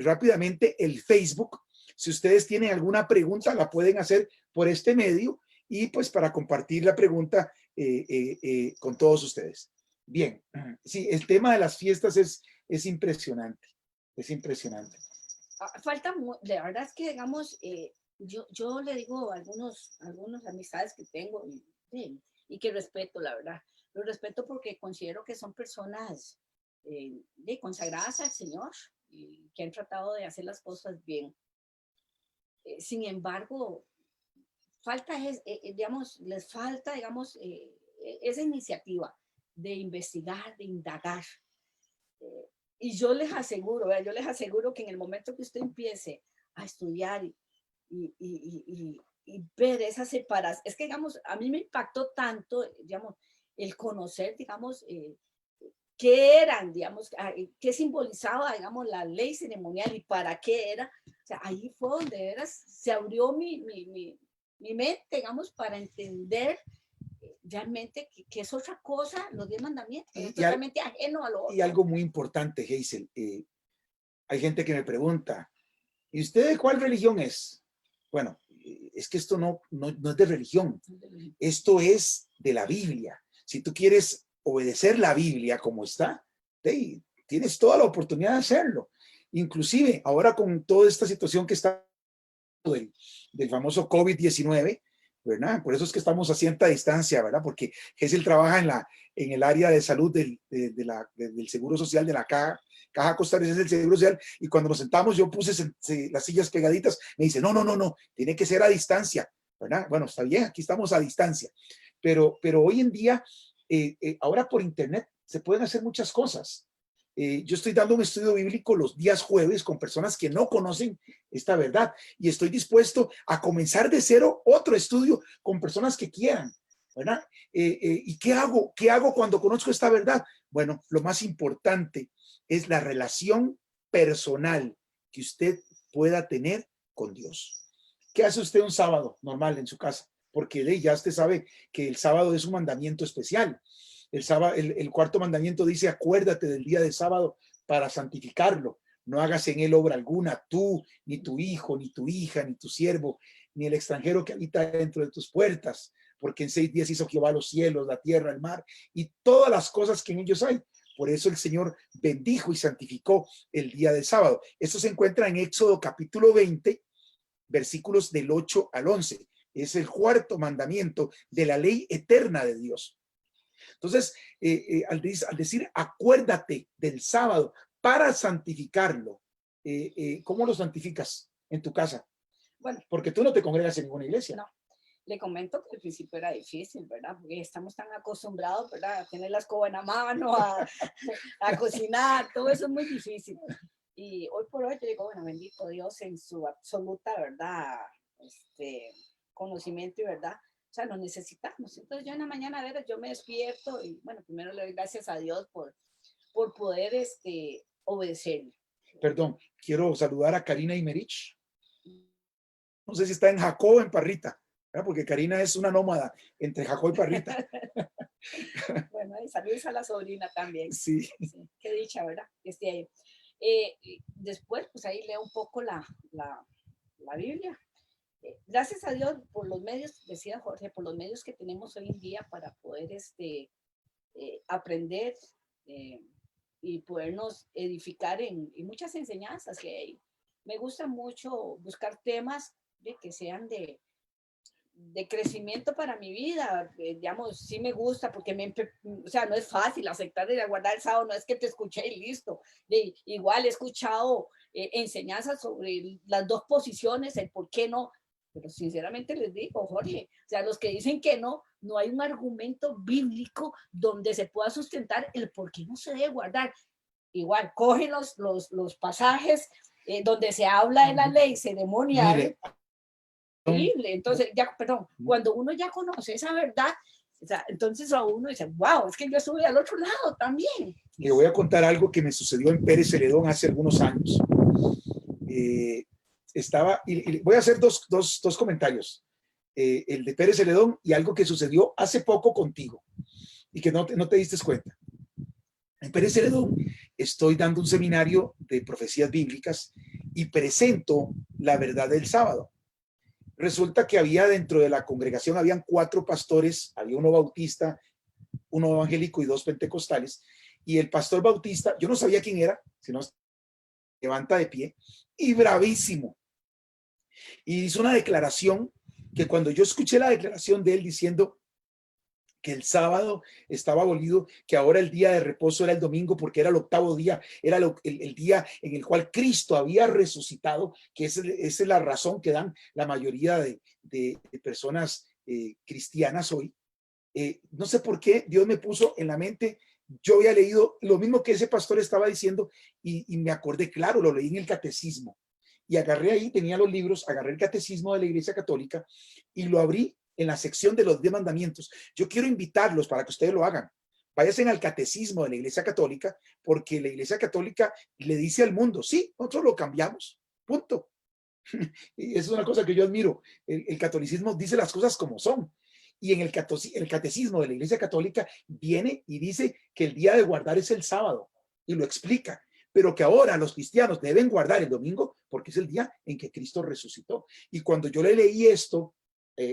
rápidamente el Facebook. Si ustedes tienen alguna pregunta, la pueden hacer por este medio y pues para compartir la pregunta con todos ustedes. Bien, sí, el tema de las fiestas es impresionante, es impresionante. Falta, la verdad es que, digamos, yo le digo a algunos amistades que tengo y que respeto, la verdad. Los respeto porque considero que son personas consagradas al Señor y que han tratado de hacer las cosas bien. Sin embargo, digamos, les falta, digamos, esa iniciativa de investigar, de indagar. Y yo les aseguro que en el momento que usted empiece a estudiar y ver esa separación, es que, digamos, a mí me impactó tanto, digamos, el conocer, digamos, qué eran, digamos, qué simbolizaba, digamos, la ley ceremonial y para qué era. O sea, ahí fue donde se abrió mi mente, digamos, para entender realmente que es otra cosa, los 10 mandamientos, es totalmente ajeno a lo otro. Y algo muy importante, Hazel, hay gente que me pregunta, ¿y usted de cuál religión es? Bueno, es que esto no es de religión, esto es de la Biblia. Si tú quieres obedecer la Biblia como está, tienes toda la oportunidad de hacerlo. Inclusive ahora con toda esta situación que está del famoso COVID-19, ¿verdad? Por eso es que estamos a cierta distancia, ¿verdad? Porque Gesell trabaja en el área de salud del Seguro Social de la Caja Costarricense del Seguro Social, y cuando nos sentamos yo puse las sillas pegaditas, me dice, no, tiene que ser a distancia, ¿verdad? Bueno, está bien, aquí estamos a distancia, pero hoy en día, ahora por internet se pueden hacer muchas cosas. Yo estoy dando un estudio bíblico los días jueves con personas que no conocen esta verdad, y estoy dispuesto a comenzar de cero otro estudio con personas que quieran, ¿verdad? ¿Y qué hago? ¿Qué hago cuando conozco esta verdad? Bueno, lo más importante es la relación personal que usted pueda tener con Dios. ¿Qué hace usted un sábado normal en su casa? Porque ya usted sabe que el sábado es un mandamiento especial. El cuarto mandamiento dice, acuérdate del día de sábado para santificarlo. No hagas en él obra alguna, tú, ni tu hijo, ni tu hija, ni tu siervo, ni el extranjero que habita dentro de tus puertas, porque en 6 días hizo Jehová los cielos, la tierra, el mar y todas las cosas que en ellos hay. Por eso el Señor bendijo y santificó el día de sábado. Esto se encuentra en Éxodo capítulo 20, versículos del 8 al 11. Es el cuarto mandamiento de la ley eterna de Dios. Entonces, al decir acuérdate del sábado para santificarlo, ¿cómo lo santificas en tu casa? Bueno, porque tú no te congregas en ninguna iglesia. No. Le comento que al principio era difícil, ¿verdad? Porque estamos tan acostumbrados, ¿verdad? A tener la escoba en la mano, a cocinar, todo eso es muy difícil. Y hoy por hoy yo digo, bueno, bendito Dios en su absoluta, ¿verdad? Conocimiento y verdad. O sea, lo necesitamos. Entonces yo en la mañana, a ver, yo me despierto y, bueno, primero le doy gracias a Dios por poder obedecerle. Perdón, quiero saludar a Karina Imerich. No sé si está en Jacó o en Parrita, ¿verdad? Porque Karina es una nómada entre Jacó y Parrita. Bueno, y saludos a la sobrina también. Sí. Sí, qué dicha, ¿verdad? Que esté ahí. Después, pues ahí leo un poco la Biblia. Gracias a Dios por los medios, decía Jorge, por los medios que tenemos hoy en día para poder aprender y podernos edificar en muchas enseñanzas que hay. me gusta mucho buscar temas que sean de crecimiento para mi vida, digamos, sí me gusta porque o sea, no es fácil aceptar y guardar el sábado, no es que te escuché y listo. Igual he escuchado enseñanzas sobre las dos posiciones, el por qué no, pero sinceramente les digo, Jorge, o sea, los que dicen que no, no hay un argumento bíblico donde se pueda sustentar el por qué no se debe guardar. Igual, cogen los pasajes donde se habla de la ley ceremonial. Mire, increíble. Entonces, ya, perdón, cuando uno ya conoce esa verdad, o sea, entonces a uno dice, wow, es que yo estuve al otro lado también. Le voy a contar algo que me sucedió en Pérez Celedón hace algunos años. Y voy a hacer dos comentarios. El de Pérez Celedón y algo que sucedió hace poco contigo y que no te diste cuenta. En Pérez Celedón estoy dando un seminario de profecías bíblicas y presento la verdad del sábado. Resulta que había dentro de la congregación, habían 4 pastores, había uno bautista, uno evangélico y 2 pentecostales. Y el pastor bautista, yo no sabía quién era, sino levanta de pie y bravísimo. Y hizo una declaración que cuando yo escuché la declaración de él diciendo que el sábado estaba abolido, que ahora el día de reposo era el domingo porque era el 8º día, era el día en el cual Cristo había resucitado, que esa es la razón que dan la mayoría de personas cristianas hoy. No sé por qué Dios me puso en la mente, yo había leído lo mismo que ese pastor estaba diciendo y me acordé, claro, lo leí en el catecismo y agarré ahí, tenía los libros, agarré el catecismo de la Iglesia Católica y lo abrí en la sección de los 10 mandamientos. Yo quiero invitarlos para que ustedes lo hagan. Váyanse al catecismo de la Iglesia Católica, porque la Iglesia Católica le dice al mundo, sí, nosotros lo cambiamos, punto. Y eso es una cosa que yo admiro. El catolicismo dice las cosas como son. Y en el catecismo de la Iglesia Católica viene y dice que el día de guardar es el sábado, y lo explica, pero que ahora los cristianos deben guardar el domingo porque es el día en que Cristo resucitó. Y cuando yo le leí esto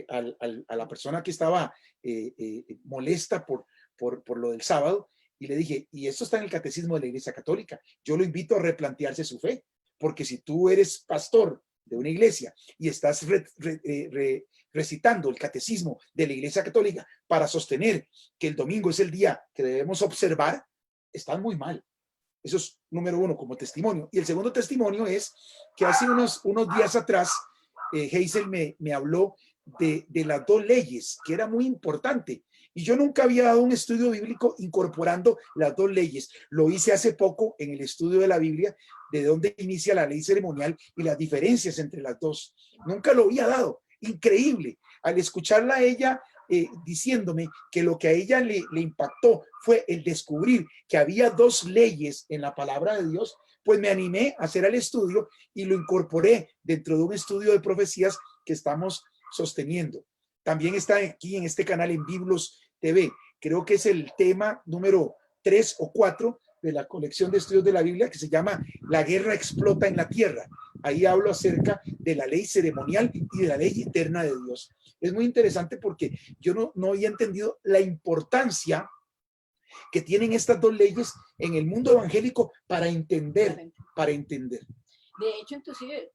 a la persona que estaba molesta por lo del sábado, y le dije, y esto está en el catecismo de la Iglesia Católica, yo lo invito a replantearse su fe, porque si tú eres pastor de una iglesia y estás recitando el catecismo de la Iglesia Católica para sostener que el domingo es el día que debemos observar, están muy mal. Eso es número 1 como testimonio. Y el segundo testimonio es que hace unos días atrás Hazel me habló de las 2 leyes, que era muy importante. Y yo nunca había dado un estudio bíblico incorporando las 2 leyes. Lo hice hace poco en el estudio de la Biblia, de dónde inicia la ley ceremonial y las diferencias entre las 2. Nunca lo había dado. Increíble. Al escucharla a ella diciéndome que lo que a ella le impactó fue el descubrir que había 2 leyes en la palabra de Dios, pues me animé a hacer el estudio y lo incorporé dentro de un estudio de profecías que estamos sosteniendo. También está aquí en este canal en Biblos TV. Creo que es el tema número 3 o 4 de la colección de estudios de la Biblia, que se llama La guerra explota en la tierra. Ahí hablo acerca de la ley ceremonial y de la ley eterna de Dios. Es muy interesante porque yo no había entendido la importancia que tienen estas 2 leyes en el mundo evangélico para entender. De hecho, inclusive,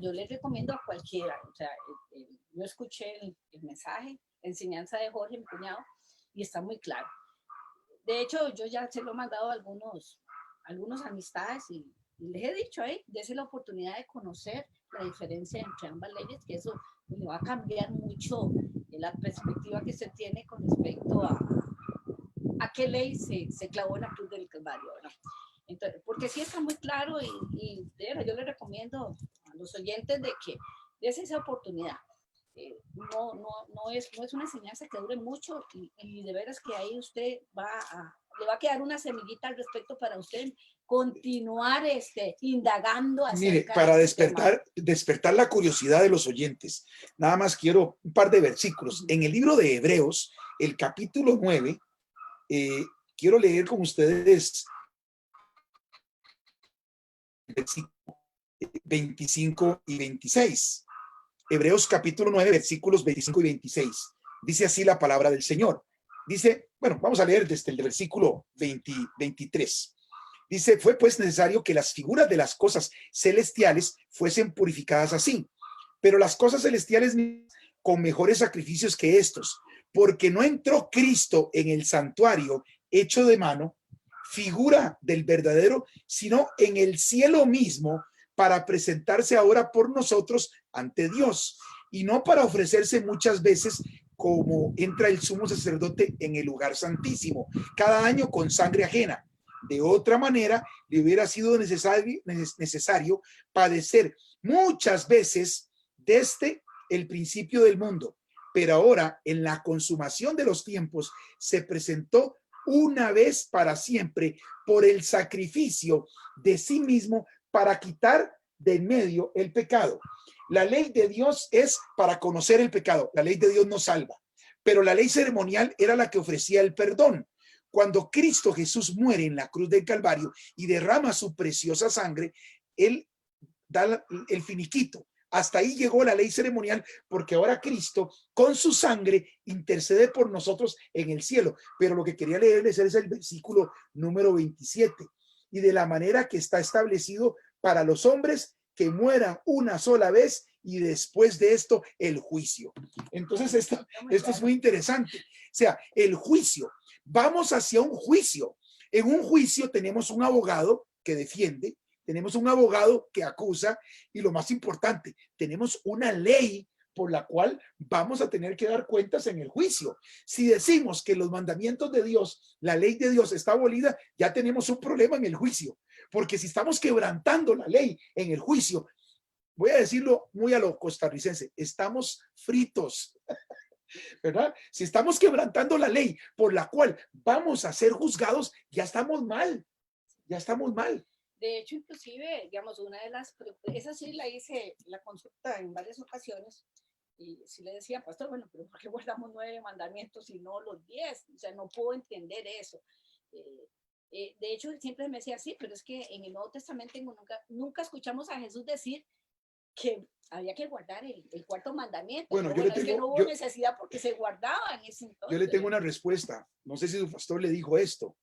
yo les recomiendo a cualquiera, o sea, yo escuché el mensaje, la enseñanza de Jorge, mi cuñado, y está muy claro. De hecho, yo ya se lo he mandado a algunos amistades y les he dicho, dése la oportunidad de conocer la diferencia entre ambas leyes, que eso le va a cambiar mucho la perspectiva que se tiene con respecto a qué ley se clavó en la cruz del Calvario, ¿no? Entonces, porque sí está muy claro y yo le recomiendo a los oyentes de que des esa oportunidad. No es una enseñanza que dure mucho y de veras que ahí usted le va a quedar una semillita al respecto para usted continuar indagando. Mire, para despertar la curiosidad de los oyentes, nada más quiero un par de versículos. En el libro de Hebreos, el capítulo 9, quiero leer con ustedes versículos 25 y 26. Hebreos capítulo 9, versículos 25 y 26. Dice así la palabra del Señor. Dice, bueno, vamos a leer desde el versículo 23. Dice, fue pues necesario que las figuras de las cosas celestiales fuesen purificadas así, pero las cosas celestiales con mejores sacrificios que estos, porque no entró Cristo en el santuario hecho de mano, figura del verdadero, sino en el cielo mismo, para presentarse ahora por nosotros ante Dios, y no para ofrecerse muchas veces como entra el sumo sacerdote en el lugar santísimo, cada año con sangre ajena. De otra manera, le hubiera sido necesario padecer muchas veces desde el principio del mundo. Pero ahora, en la consumación de los tiempos, se presentó una vez para siempre por el sacrificio de sí mismo para quitar de en medio el pecado. La ley de Dios es para conocer el pecado. La ley de Dios no salva, pero la ley ceremonial era la que ofrecía el perdón. Cuando Cristo Jesús muere en la cruz del Calvario y derrama su preciosa sangre, él da el finiquito. Hasta ahí llegó la ley ceremonial, porque ahora Cristo con su sangre intercede por nosotros en el cielo. Pero lo que quería leerles es el versículo número 27. Y de la manera que está establecido para los hombres que mueran una sola vez y después de esto el juicio. Entonces esto es muy interesante. O sea, el juicio. Vamos hacia un juicio. En un juicio tenemos un abogado que defiende, tenemos un abogado que acusa y lo más importante, tenemos una ley por la cual vamos a tener que dar cuentas en el juicio. Si decimos que los mandamientos de Dios, la ley de Dios está abolida, ya tenemos un problema en el juicio, porque si estamos quebrantando la ley en el juicio, voy a decirlo muy a lo costarricense, estamos fritos. ¿Verdad? Si estamos quebrantando la ley por la cual vamos a ser juzgados, ya estamos mal, ya estamos mal. De hecho, inclusive, digamos, esa sí la hice la consulta en varias ocasiones y sí le decía, pastor, bueno, pero ¿por qué guardamos 9 mandamientos y no los 10? O sea, no puedo entender eso. De hecho, siempre me decía, sí, pero es que en el Nuevo Testamento nunca escuchamos a Jesús decir que había que guardar el cuarto mandamiento. Bueno, pero es que no hubo necesidad porque se guardaba en ese entonces. Yo le tengo una respuesta. No sé si su pastor le dijo esto,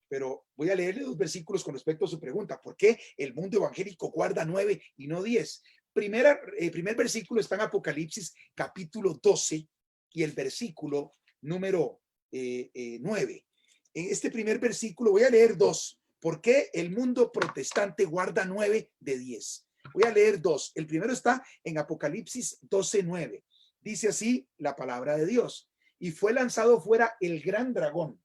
pero voy a leerle 2 versículos con respecto a su pregunta. ¿Por qué el mundo evangélico guarda 9 y no 10? Primer versículo está en Apocalipsis capítulo 12 y el versículo número 9. En este primer versículo voy a leer 2. ¿Por qué el mundo protestante guarda 9 de 10? Voy a leer 2. El primero está en Apocalipsis 12:9. Dice así la palabra de Dios. Y fue lanzado fuera el gran dragón,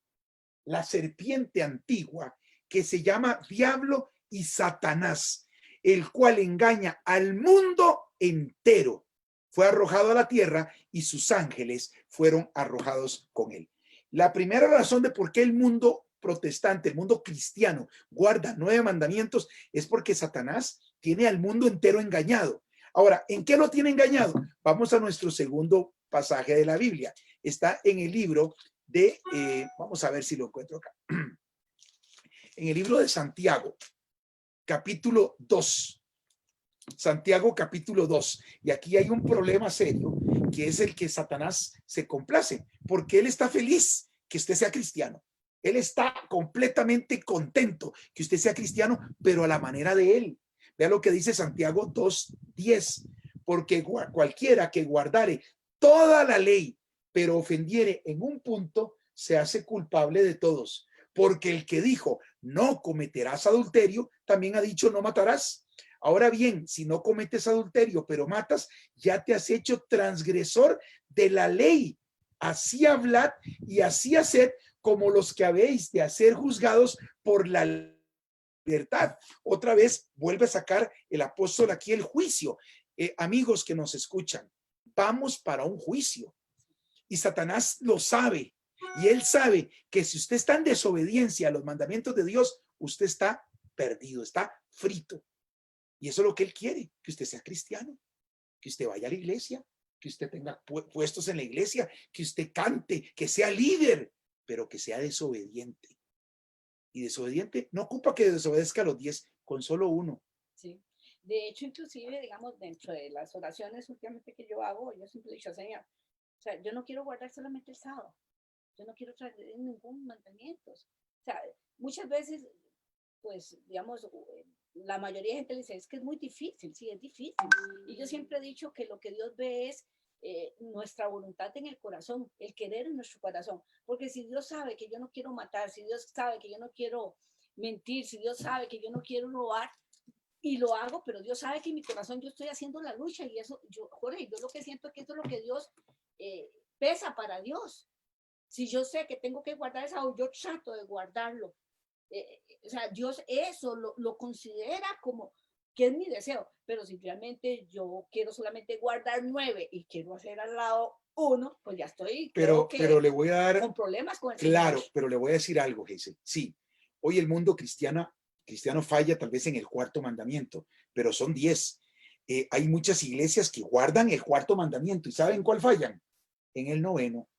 la serpiente antigua, que se llama Diablo y Satanás, el cual engaña al mundo entero. Fue arrojado a la tierra y sus ángeles fueron arrojados con él. La primera razón de por qué el mundo protestante, el mundo cristiano, guarda 9 mandamientos es porque Satanás tiene al mundo entero engañado. Ahora, ¿en qué lo tiene engañado? Vamos a nuestro segundo pasaje de la Biblia. Está en el libro de, vamos a ver si lo encuentro acá, en el libro de Santiago, capítulo 2. Santiago capítulo 2. Y aquí hay un problema serio, que es el que Satanás se complace, porque él está feliz que usted sea cristiano. Él está completamente contento que usted sea cristiano, pero a la manera de él. Vea lo que dice Santiago 2:10, porque cualquiera que guardare toda la ley, pero ofendiere en un punto, se hace culpable de todos. Porque el que dijo, no cometerás adulterio, también ha dicho, no matarás. Ahora bien, si no cometes adulterio, pero matas, ya te has hecho transgresor de la ley. Así hablad y así haced como los que habéis de ser juzgados por la libertad. Otra vez vuelve a sacar el apóstol aquí el juicio. Amigos que nos escuchan, vamos para un juicio. Y Satanás lo sabe. Y él sabe que si usted está en desobediencia a los mandamientos de Dios, usted está perdido, está frito. Y eso es lo que él quiere, que usted sea cristiano, que usted vaya a la iglesia, que usted tenga puestos en la iglesia, que usted cante, que sea líder, pero que sea desobediente. Y desobediente no ocupa que desobedezca a los 10, con solo uno. Sí. De hecho, inclusive, digamos, dentro de las oraciones últimamente que yo hago, yo siempre he dicho, Señor, o sea, yo no quiero guardar solamente el sábado, yo no quiero traer ningún mandamiento. O sea, muchas veces pues, digamos, la mayoría de gente le dice, es que es muy difícil, sí, es difícil. Y yo siempre he dicho que lo que Dios ve es nuestra voluntad en el corazón, el querer en nuestro corazón. Porque si Dios sabe que yo no quiero matar, si Dios sabe que yo no quiero mentir, si Dios sabe que yo no quiero robar, y lo hago, pero Dios sabe que en mi corazón yo estoy haciendo la lucha y eso, yo, Jorge, yo lo que siento es que eso es lo que Dios pesa para Dios. Si yo sé que tengo que guardar esa, yo trato de guardarlo. O sea, Dios eso lo considera como que es mi deseo, pero si realmente yo quiero solamente guardar 9 y quiero hacer al lado 1, pues ya estoy, creo Pero que le voy a dar, con problemas con el claro, Señor. pero le voy a decir algo, Giselle. Sí, hoy el mundo cristiano falla tal vez en el cuarto mandamiento, pero son 10. Hay muchas iglesias que guardan el cuarto mandamiento y ¿saben cuál fallan? En el noveno.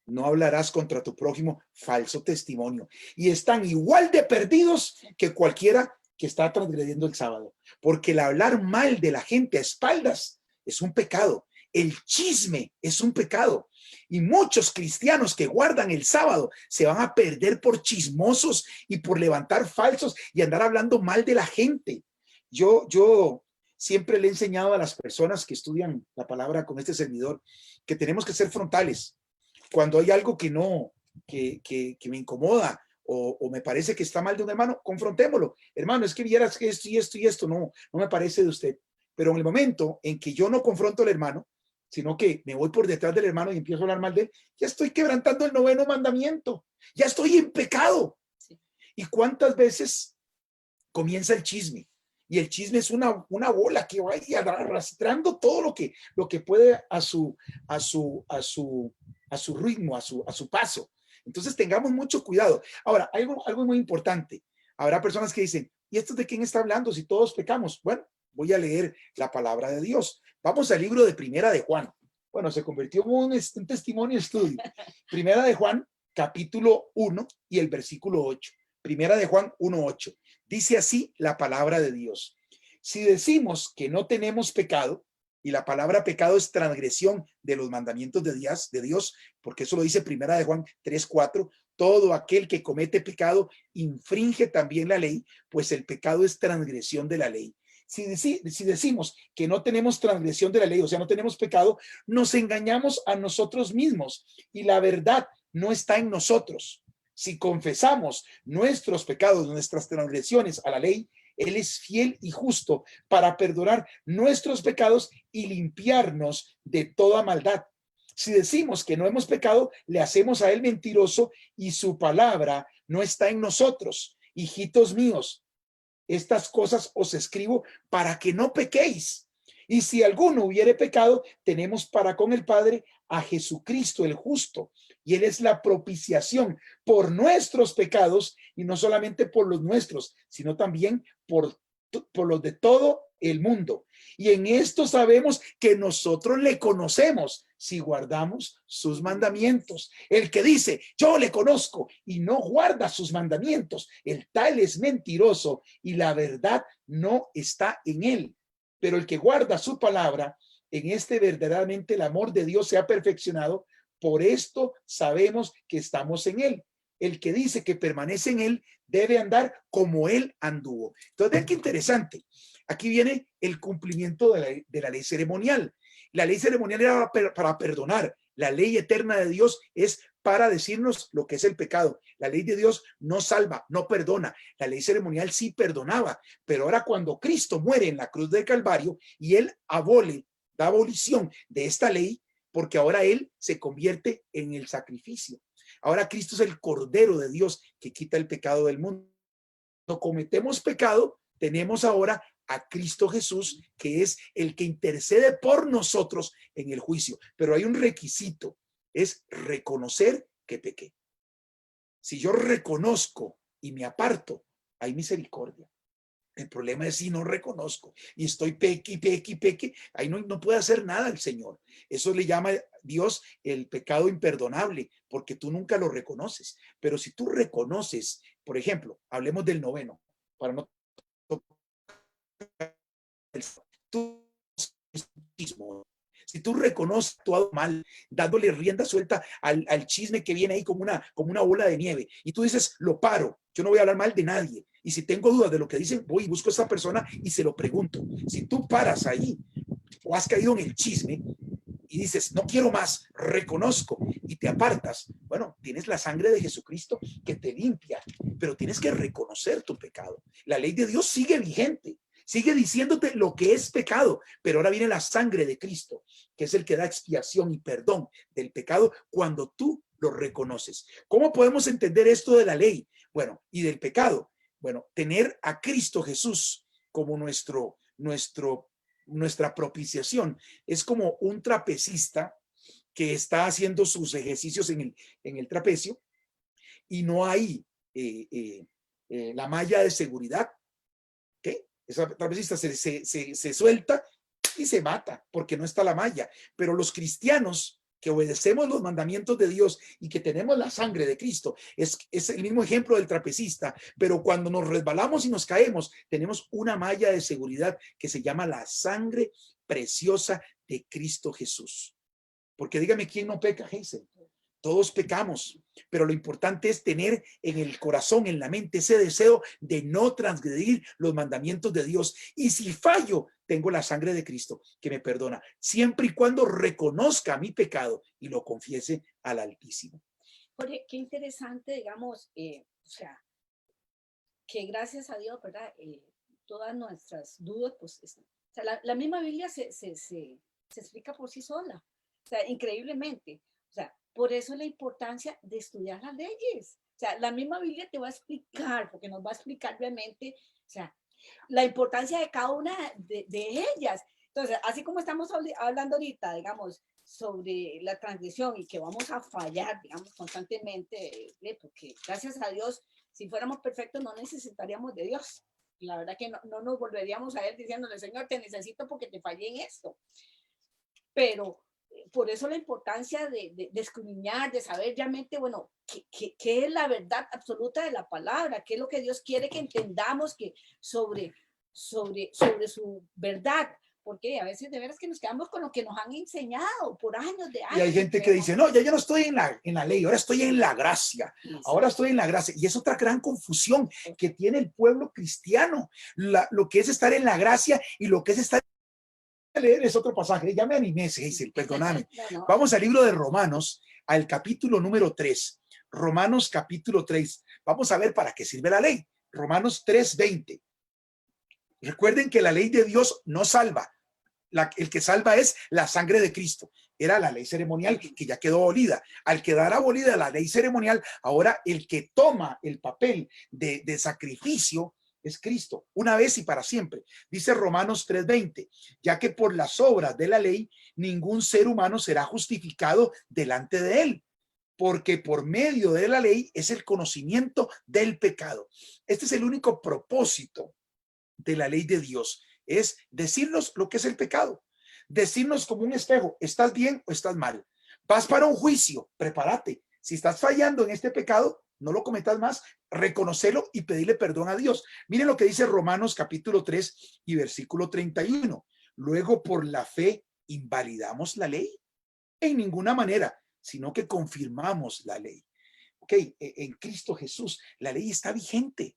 No hablarás contra tu prójimo falso testimonio. Y están igual de perdidos que cualquiera que está transgrediendo el sábado. Porque el hablar mal de la gente a espaldas es un pecado. El chisme es un pecado. Y muchos cristianos que guardan el sábado se van a perder por chismosos y por levantar falsos y andar hablando mal de la gente. Yo siempre le he enseñado a las personas que estudian la palabra con este servidor que tenemos que ser frontales cuando hay algo que no, que me incomoda o me parece que está mal de un hermano, confrontémoslo. Hermano, es que vieras que esto y esto y esto no me parece de usted. Pero en el momento en que yo no confronto al hermano, sino que me voy por detrás del hermano y empiezo a hablar mal de él, ya estoy quebrantando el noveno mandamiento, ya estoy en pecado. ¿Y cuántas veces comienza el chisme? Y el chisme es una bola que va arrastrando todo lo que puede a su ritmo, a su paso. Entonces tengamos mucho cuidado. Ahora, algo muy importante. Habrá personas que dicen, ¿y esto de quién está hablando si todos pecamos? Bueno, voy a leer la palabra de Dios. Vamos al libro de Primera de Juan. Bueno, se convirtió en un testimonio estudio. Primera de Juan, capítulo 1 y el versículo 8. Primera de Juan 1:8. Dice así la palabra de Dios. Si decimos que no tenemos pecado, y la palabra pecado es transgresión de los mandamientos de Dios, porque eso lo dice Primera de Juan 3:4, todo aquel que comete pecado infringe también la ley, pues el pecado es transgresión de la ley. Si decimos que no tenemos transgresión de la ley, o sea, no tenemos pecado, nos engañamos a nosotros mismos y la verdad no está en nosotros. Si confesamos nuestros pecados, nuestras transgresiones a la ley, Él es fiel y justo para perdonar nuestros pecados y limpiarnos de toda maldad. Si decimos que no hemos pecado, le hacemos a Él mentiroso y su palabra no está en nosotros. Hijitos míos, estas cosas os escribo para que no pequéis. Y si alguno hubiere pecado, tenemos para con el Padre a Jesucristo el justo. Y Él es la propiciación por nuestros pecados, y no solamente por los nuestros, sino también por los de todo el mundo. Y en esto sabemos que nosotros le conocemos si guardamos sus mandamientos. El que dice, yo le conozco y no guarda sus mandamientos, el tal es mentiroso y la verdad no está en él. Pero el que guarda su palabra, en este verdaderamente el amor de Dios se ha perfeccionado. Por esto sabemos que estamos en él. El que dice que permanece en él debe andar como él anduvo. Entonces, vean qué interesante. Aquí viene el cumplimiento de la ley ceremonial. La ley ceremonial era para perdonar. La ley eterna de Dios es para decirnos lo que es el pecado. La ley de Dios no salva, no perdona. La ley ceremonial sí perdonaba, pero ahora cuando Cristo muere en la cruz del Calvario y Él da abolición de esta ley, porque ahora Él se convierte en el sacrificio. Ahora Cristo es el Cordero de Dios que quita el pecado del mundo. Cuando cometemos pecado, tenemos ahora a Cristo Jesús, que es el que intercede por nosotros en el juicio. Pero hay un requisito, es reconocer que pequé. Si yo reconozco y me aparto, hay misericordia. El problema es si no reconozco y estoy peque, ahí no puede hacer nada el Señor. Eso le llama Dios el pecado imperdonable, porque tú nunca lo reconoces. Pero si tú reconoces, por ejemplo, hablemos del noveno, para no tocar tú mismo. Si tú reconoces actuado mal, dándole rienda suelta al chisme que viene ahí como una bola de nieve, y tú dices, lo paro, yo no voy a hablar mal de nadie, y si tengo dudas de lo que dicen, voy y busco a esa persona y se lo pregunto. Si tú paras ahí o has caído en el chisme y dices, no quiero más, reconozco y te apartas, bueno, tienes la sangre de Jesucristo que te limpia, pero tienes que reconocer tu pecado. La ley de Dios sigue vigente, sigue diciéndote lo que es pecado, pero ahora viene la sangre de Cristo, que es el que da expiación y perdón del pecado cuando tú lo reconoces. ¿Cómo podemos entender esto de la ley? Bueno, y del pecado. Bueno, tener a Cristo Jesús como nuestra propiciación. Es como un trapecista que está haciendo sus ejercicios en el trapecio y no hay la malla de seguridad. ¿Okay? Esa trapecista se suelta y se mata porque no está la malla. Pero los cristianos que obedecemos los mandamientos de Dios y que tenemos la sangre de Cristo, es el mismo ejemplo del trapecista, pero cuando nos resbalamos y nos caemos, tenemos una malla de seguridad que se llama la sangre preciosa de Cristo Jesús. Porque dígame, ¿quién no peca, Hazel? Todos pecamos, pero lo importante es tener en el corazón, en la mente, ese deseo de no transgredir los mandamientos de Dios. Y si fallo, tengo la sangre de Cristo que me perdona, siempre y cuando reconozca mi pecado y lo confiese al Altísimo. Oye, qué interesante, digamos, o sea, que gracias a Dios, ¿verdad? Todas nuestras dudas, pues, o sea, la misma Biblia se explica por sí sola, o sea, increíblemente. O sea, por eso la importancia de estudiar las leyes. O sea, la misma Biblia te va a explicar, porque nos va a explicar realmente, o sea, la importancia de cada una de ellas. Entonces, así como estamos hablando ahorita, digamos, sobre la transgresión y que vamos a fallar, digamos, constantemente, porque gracias a Dios, si fuéramos perfectos, no necesitaríamos de Dios. Y la verdad que no nos volveríamos a él diciéndole, Señor, te necesito porque te fallé en esto. Pero por eso la importancia de escudriñar, de saber realmente, bueno, qué es la verdad absoluta de la palabra, qué es lo que Dios quiere que entendamos que sobre su verdad, porque a veces de veras que nos quedamos con lo que nos han enseñado por años de años. Y hay gente que dice, no, ya yo no estoy en la ley, ahora estoy en la gracia, ahora estoy en la gracia. Y es otra gran confusión que tiene el pueblo cristiano, lo que es estar en la gracia y lo que es estar leer es otro pasaje, ya me animé, Hazel, perdóname. No. Vamos al libro de Romanos, al capítulo número 3. Romanos capítulo 3. Vamos a ver para qué sirve la ley. Romanos 3:20. Recuerden que la ley de Dios no salva. El que salva es la sangre de Cristo. Era la ley ceremonial que ya quedó abolida. Al quedar abolida la ley ceremonial, ahora el que toma el papel de sacrificio es Cristo, una vez y para siempre. Dice Romanos 3:20, ya que por las obras de la ley ningún ser humano será justificado delante de él, porque por medio de la ley es el conocimiento del pecado. Este es el único propósito de la ley de Dios, es decirnos lo que es el pecado, decirnos como un espejo, ¿estás bien o estás mal? Vas para un juicio, prepárate. Si estás fallando en este pecado, no lo cometas más, reconocerlo y pedirle perdón a Dios. Miren lo que dice Romanos capítulo 3 y versículo 31. Luego, por la fe, ¿invalidamos la ley? En ninguna manera, sino que confirmamos la ley. Ok, en Cristo Jesús, la ley está vigente,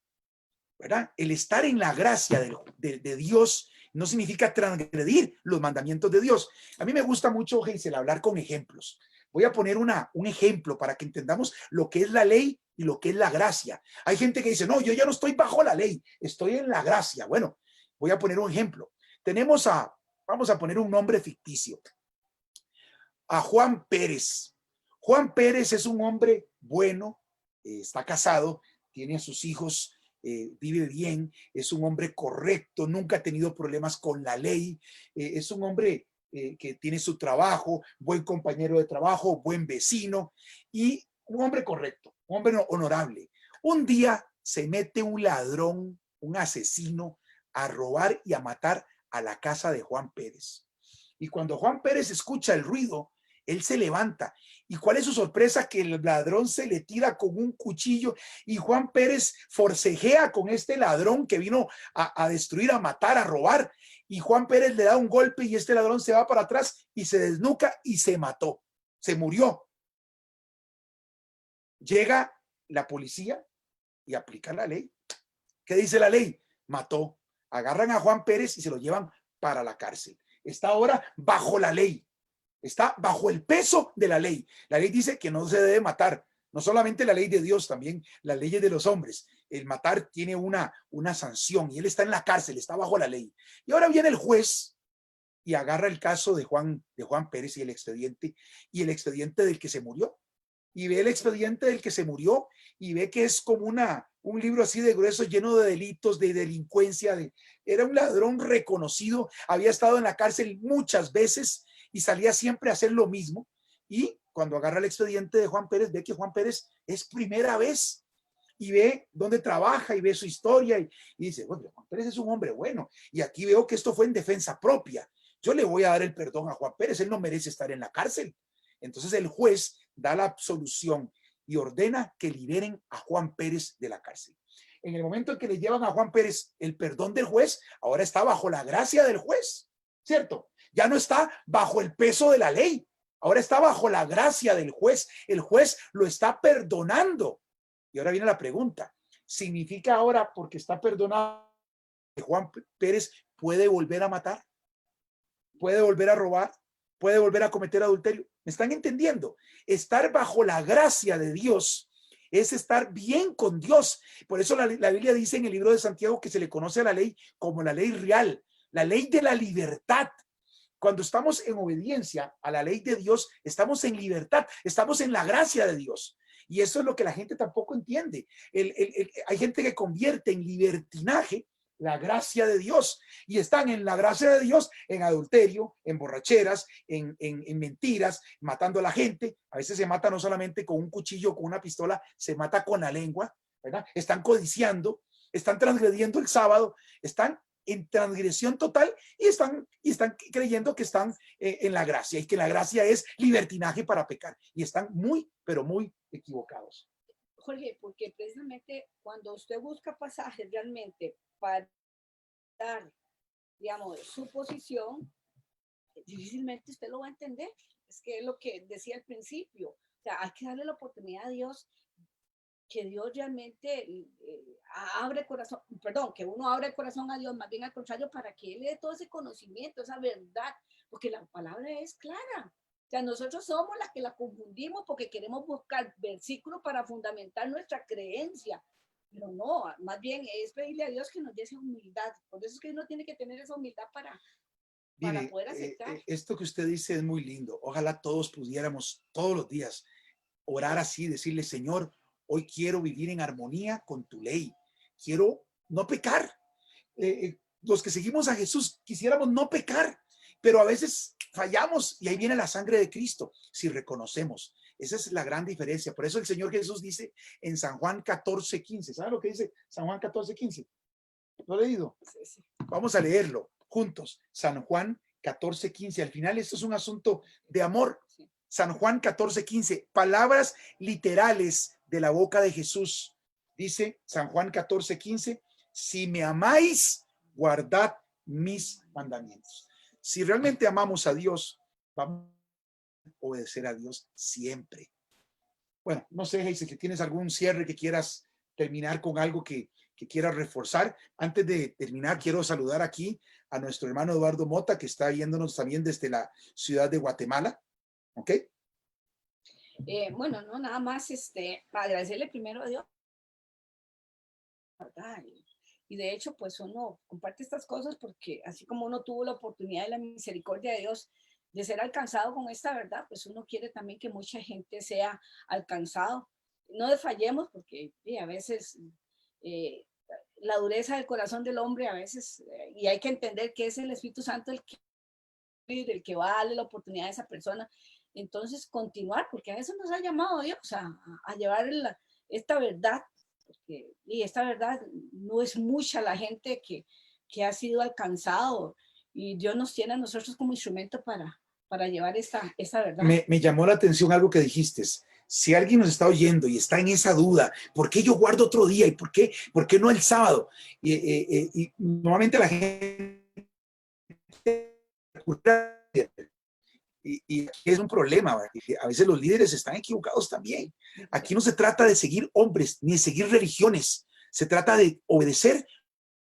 ¿verdad? El estar en la gracia de Dios no significa transgredir los mandamientos de Dios. A mí me gusta mucho, Hazel, hablar con ejemplos. Voy a poner un ejemplo para que entendamos lo que es la ley y lo que es la gracia. Hay gente que dice, no, yo ya no estoy bajo la ley, estoy en la gracia. Bueno, voy a poner un ejemplo. Vamos a poner un nombre ficticio. A Juan Pérez. Juan Pérez es un hombre bueno, está casado, tiene a sus hijos, vive bien, es un hombre correcto, nunca ha tenido problemas con la ley, es un hombre que tiene su trabajo, buen compañero de trabajo, buen vecino y un hombre correcto, un hombre honorable. Un día se mete un ladrón, un asesino, a robar y a matar a la casa de Juan Pérez. Y cuando Juan Pérez escucha el ruido, Él se levanta. ¿Y cuál es su sorpresa? Que el ladrón se le tira con un cuchillo y Juan Pérez forcejea con este ladrón que vino a destruir, a matar, a robar. Y Juan Pérez le da un golpe y este ladrón se va para atrás y se desnuca y se mató. Se murió. Llega la policía y aplica la ley. ¿Qué dice la ley? Mató. Agarran a Juan Pérez y se lo llevan para la cárcel. Está ahora bajo la ley. Está bajo el peso de la ley. La ley dice que no se debe matar. No solamente la ley de Dios, también las leyes de los hombres. El matar tiene una sanción y él está en la cárcel, está bajo la ley. Y ahora viene el juez y agarra el caso de Juan Pérez y el expediente del que se murió. Y ve el expediente del que se murió y ve que es como un libro así de grueso, lleno de delitos, de delincuencia. Era un ladrón reconocido, había estado en la cárcel muchas veces y salía siempre a hacer lo mismo. Y cuando agarra el expediente de Juan Pérez, ve que Juan Pérez es primera vez y ve dónde trabaja y ve su historia y dice, bueno, Juan Pérez es un hombre bueno y aquí veo que esto fue en defensa propia. Yo le voy a dar el perdón a Juan Pérez, él no merece estar en la cárcel. Entonces el juez da la absolución y ordena que liberen a Juan Pérez de la cárcel. En el momento en que le llevan a Juan Pérez el perdón del juez, ahora está bajo la gracia del juez, ¿cierto? Ya no está bajo el peso de la ley, ahora está bajo la gracia del juez. El juez lo está perdonando. Y ahora viene la pregunta, ¿significa ahora porque está perdonado que Juan Pérez puede volver a matar? ¿Puede volver a robar? ¿Puede volver a cometer adulterio? ¿Me están entendiendo? Estar bajo la gracia de Dios es estar bien con Dios. Por eso la Biblia dice en el libro de Santiago que se le conoce a la ley como la ley real, la ley de la libertad. Cuando estamos en obediencia a la ley de Dios, estamos en libertad, estamos en la gracia de Dios. Y eso es lo que la gente tampoco entiende. Hay gente que convierte en libertinaje la gracia de Dios y están en la gracia de Dios en adulterio, en borracheras, en mentiras, matando a la gente. A veces se mata no solamente con un cuchillo, con una pistola, se mata con la lengua, ¿verdad? Están codiciando, están transgrediendo el sábado, están en transgresión total y están creyendo que están en la gracia y que la gracia es libertinaje para pecar y están muy, pero muy equivocados. Jorge, porque precisamente cuando usted busca pasajes realmente para dar, digamos, su posición, difícilmente usted lo va a entender. Es que es lo que decía al principio. O sea, hay que darle la oportunidad a Dios, que Dios realmente abre corazón, perdón, que uno abre el corazón a Dios, más bien al contrario, para que Él le dé todo ese conocimiento, esa verdad, porque la palabra es clara. O sea, nosotros somos las que la confundimos porque queremos buscar versículos para fundamentar nuestra creencia. Pero no, más bien es pedirle a Dios que nos dé esa humildad. Por eso es que uno tiene que tener esa humildad para poder aceptar. Esto que usted dice es muy lindo. Ojalá todos pudiéramos todos los días orar así, decirle, Señor, hoy quiero vivir en armonía con tu ley. Quiero no pecar. Los que seguimos a Jesús quisiéramos no pecar, pero a veces fallamos y ahí viene la sangre de Cristo si reconocemos. Esa es la gran diferencia. Por eso el Señor Jesús dice en San Juan 14:15. ¿Sabe lo que dice San Juan 14:15? ¿Lo he leído? Sí. Vamos a leerlo juntos. San Juan 14:15. Al final esto es un asunto de amor. Sí. San Juan 14:15. Palabras literales de la boca de Jesús. Dice San Juan 14:15. Si me amáis, guardad mis mandamientos. Si realmente amamos a Dios, vamos a obedecer a Dios siempre. Bueno, no sé, Heise, que tienes algún cierre que quieras terminar con algo que quieras reforzar. Antes de terminar, quiero saludar aquí a nuestro hermano Eduardo Mota, que está viéndonos también desde la ciudad de Guatemala. ¿Ok? Bueno, no, nada más agradecerle primero a Dios. Y de hecho, pues uno comparte estas cosas porque así como uno tuvo la oportunidad de la misericordia de Dios de ser alcanzado con esta verdad, pues uno quiere también que mucha gente sea alcanzado. No desfallemos porque a veces la dureza del corazón del hombre a veces, y hay que entender que es el Espíritu Santo el que va a darle la oportunidad a esa persona. Entonces, continuar, porque a eso nos ha llamado Dios a llevar esta verdad. Y esta verdad no es mucha la gente que ha sido alcanzado y Dios nos tiene a nosotros como instrumento para para llevar esa verdad. Me llamó la atención algo que dijiste. Si alguien nos está oyendo y está en esa duda, ¿por qué yo guardo otro día? ¿Y por qué no el sábado? Y normalmente la gente y es un problema, ¿verdad? A veces los líderes están equivocados también. Aquí no se trata de seguir hombres ni de seguir religiones, se trata de obedecer.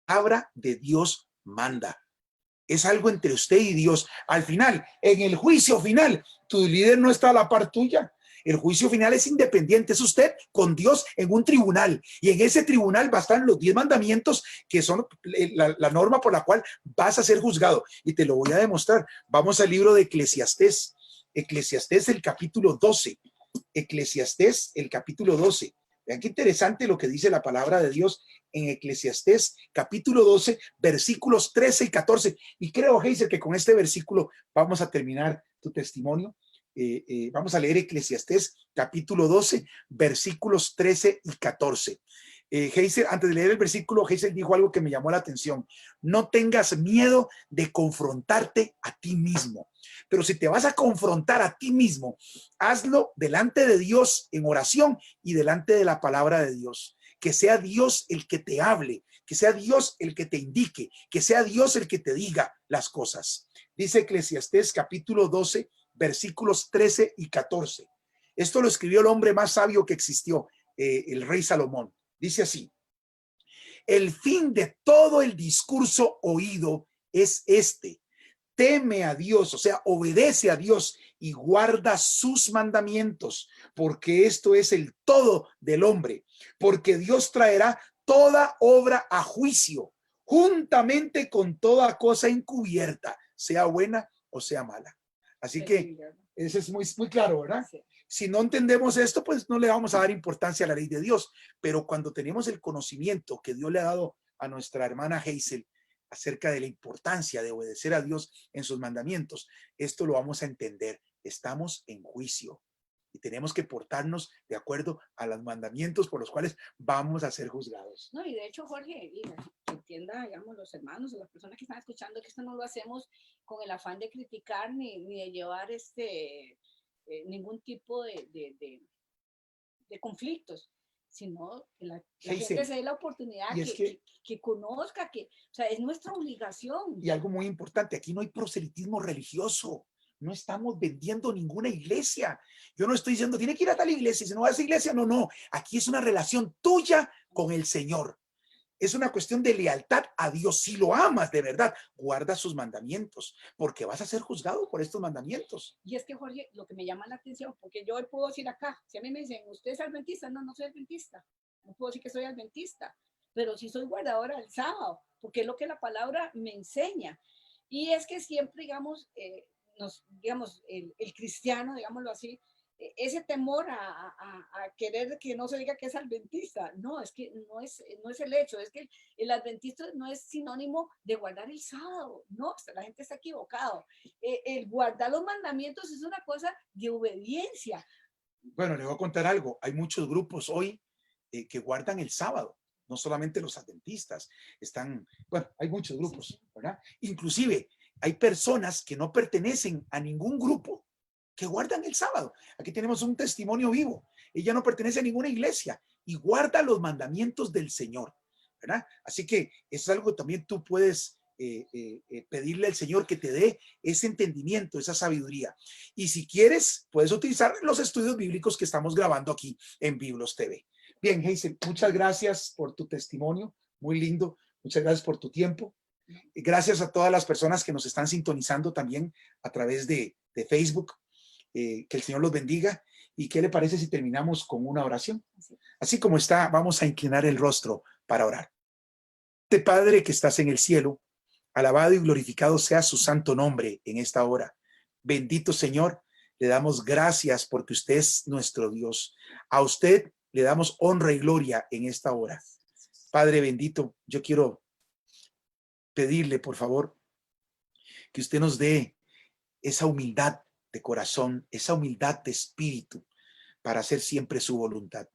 La palabra de Dios manda. Es algo entre usted y Dios. Al final, en el juicio final, tu líder no está a la par tuya. El juicio final es independiente, es usted con Dios en un tribunal. Y en ese tribunal va a estar los 10 mandamientos, que son la norma por la cual vas a ser juzgado. Y te lo voy a demostrar. Vamos al libro de Eclesiastés. Eclesiastés, el capítulo 12. Eclesiastés, el capítulo 12. Vean qué interesante lo que dice la palabra de Dios en Eclesiastés, capítulo 12, versículos 13 y 14. Y creo, Heiser, que con este versículo vamos a terminar tu testimonio. Vamos a leer Eclesiastés, capítulo 12, versículos 13 y 14. Heiser, antes de leer el versículo, Heiser dijo algo que me llamó la atención. No tengas miedo de confrontarte a ti mismo. Pero si te vas a confrontar a ti mismo, hazlo delante de Dios en oración y delante de la palabra de Dios. Que sea Dios el que te hable, que sea Dios el que te indique, que sea Dios el que te diga las cosas. Dice Eclesiastés capítulo 12, versículos 13 y 14. Esto lo escribió el hombre más sabio que existió, el rey Salomón. Dice así: el fin de todo el discurso oído es este: teme a Dios, o sea, obedece a Dios y guarda sus mandamientos, porque esto es el todo del hombre, porque Dios traerá toda obra a juicio, juntamente con toda cosa encubierta, sea buena o sea mala. Así que eso es muy, muy claro, ¿verdad? Sí. Si no entendemos esto, pues no le vamos a dar importancia a la ley de Dios, pero cuando tenemos el conocimiento que Dios le ha dado a nuestra hermana Hazel acerca de la importancia de obedecer a Dios en sus mandamientos, esto lo vamos a entender. Estamos en juicio y tenemos que portarnos de acuerdo a los mandamientos por los cuales vamos a ser juzgados. No, y de hecho, Jorge, que entienda, digamos, los hermanos o las personas que están escuchando, que esto no lo hacemos con el afán de criticar ni de llevar ningún tipo de conflictos, sino que la gente se dé la oportunidad que conozca, o sea, es nuestra obligación. Y algo muy importante, aquí no hay proselitismo religioso. No estamos vendiendo ninguna iglesia. Yo no estoy diciendo, tiene que ir a tal iglesia, si no va a esa iglesia, no. Aquí es una relación tuya con el Señor. Es una cuestión de lealtad a Dios. Si lo amas de verdad, guarda sus mandamientos, porque vas a ser juzgado por estos mandamientos. Y es que, Jorge, lo que me llama la atención, porque yo puedo decir acá, si a mí me dicen, ¿usted es adventista? No, no soy adventista. No puedo decir que soy adventista, pero sí soy guardadora del sábado, porque es lo que la palabra me enseña. Y es que siempre, digamos, el cristiano, digámoslo así, ese temor a querer que no se diga que es adventista. No, es que no es el hecho, es que el adventista no es sinónimo de guardar el sábado. No, la gente está equivocado. El guardar los mandamientos es una cosa de obediencia. Bueno, le voy a contar algo. Hay muchos grupos hoy que guardan el sábado. No solamente los adventistas. Hay muchos grupos, ¿verdad? Inclusive hay personas que no pertenecen a ningún grupo que guardan el sábado. Aquí tenemos un testimonio vivo. Ella no pertenece a ninguna iglesia y guarda los mandamientos del Señor, ¿verdad? Así que es algo que también tú puedes pedirle al Señor que te dé ese entendimiento, esa sabiduría. Y si quieres, puedes utilizar los estudios bíblicos que estamos grabando aquí en Biblos TV. Bien, Hazel, muchas gracias por tu testimonio, muy lindo. Muchas gracias por tu tiempo. Gracias a todas las personas que nos están sintonizando también a través de Facebook. Que el Señor los bendiga. ¿Y qué le parece si terminamos con una oración? Así como está, vamos a inclinar el rostro para orar. Padre que estás en el cielo, alabado y glorificado sea su santo nombre en esta hora. Bendito Señor, le damos gracias porque usted es nuestro Dios. A usted le damos honra y gloria en esta hora. Padre bendito, yo quiero pedirle, por favor, que usted nos dé esa humildad de corazón, esa humildad de espíritu para hacer siempre su voluntad.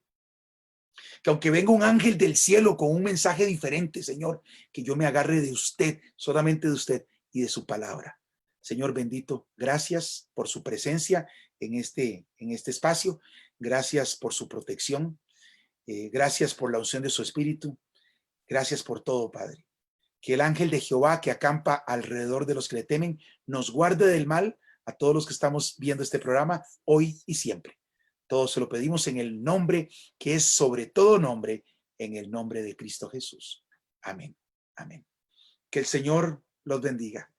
Que aunque venga un ángel del cielo con un mensaje diferente, Señor, que yo me agarre de usted, solamente de usted y de su palabra. Señor bendito, gracias por su presencia en este espacio. Gracias por su protección. Gracias por la unción de su Espíritu. Gracias por todo, Padre. Que el ángel de Jehová que acampa alrededor de los que le temen nos guarde del mal a todos los que estamos viendo este programa hoy y siempre. Todo se lo pedimos en el nombre que es sobre todo nombre, en el nombre de Cristo Jesús. Amén. Amén. Que el Señor los bendiga.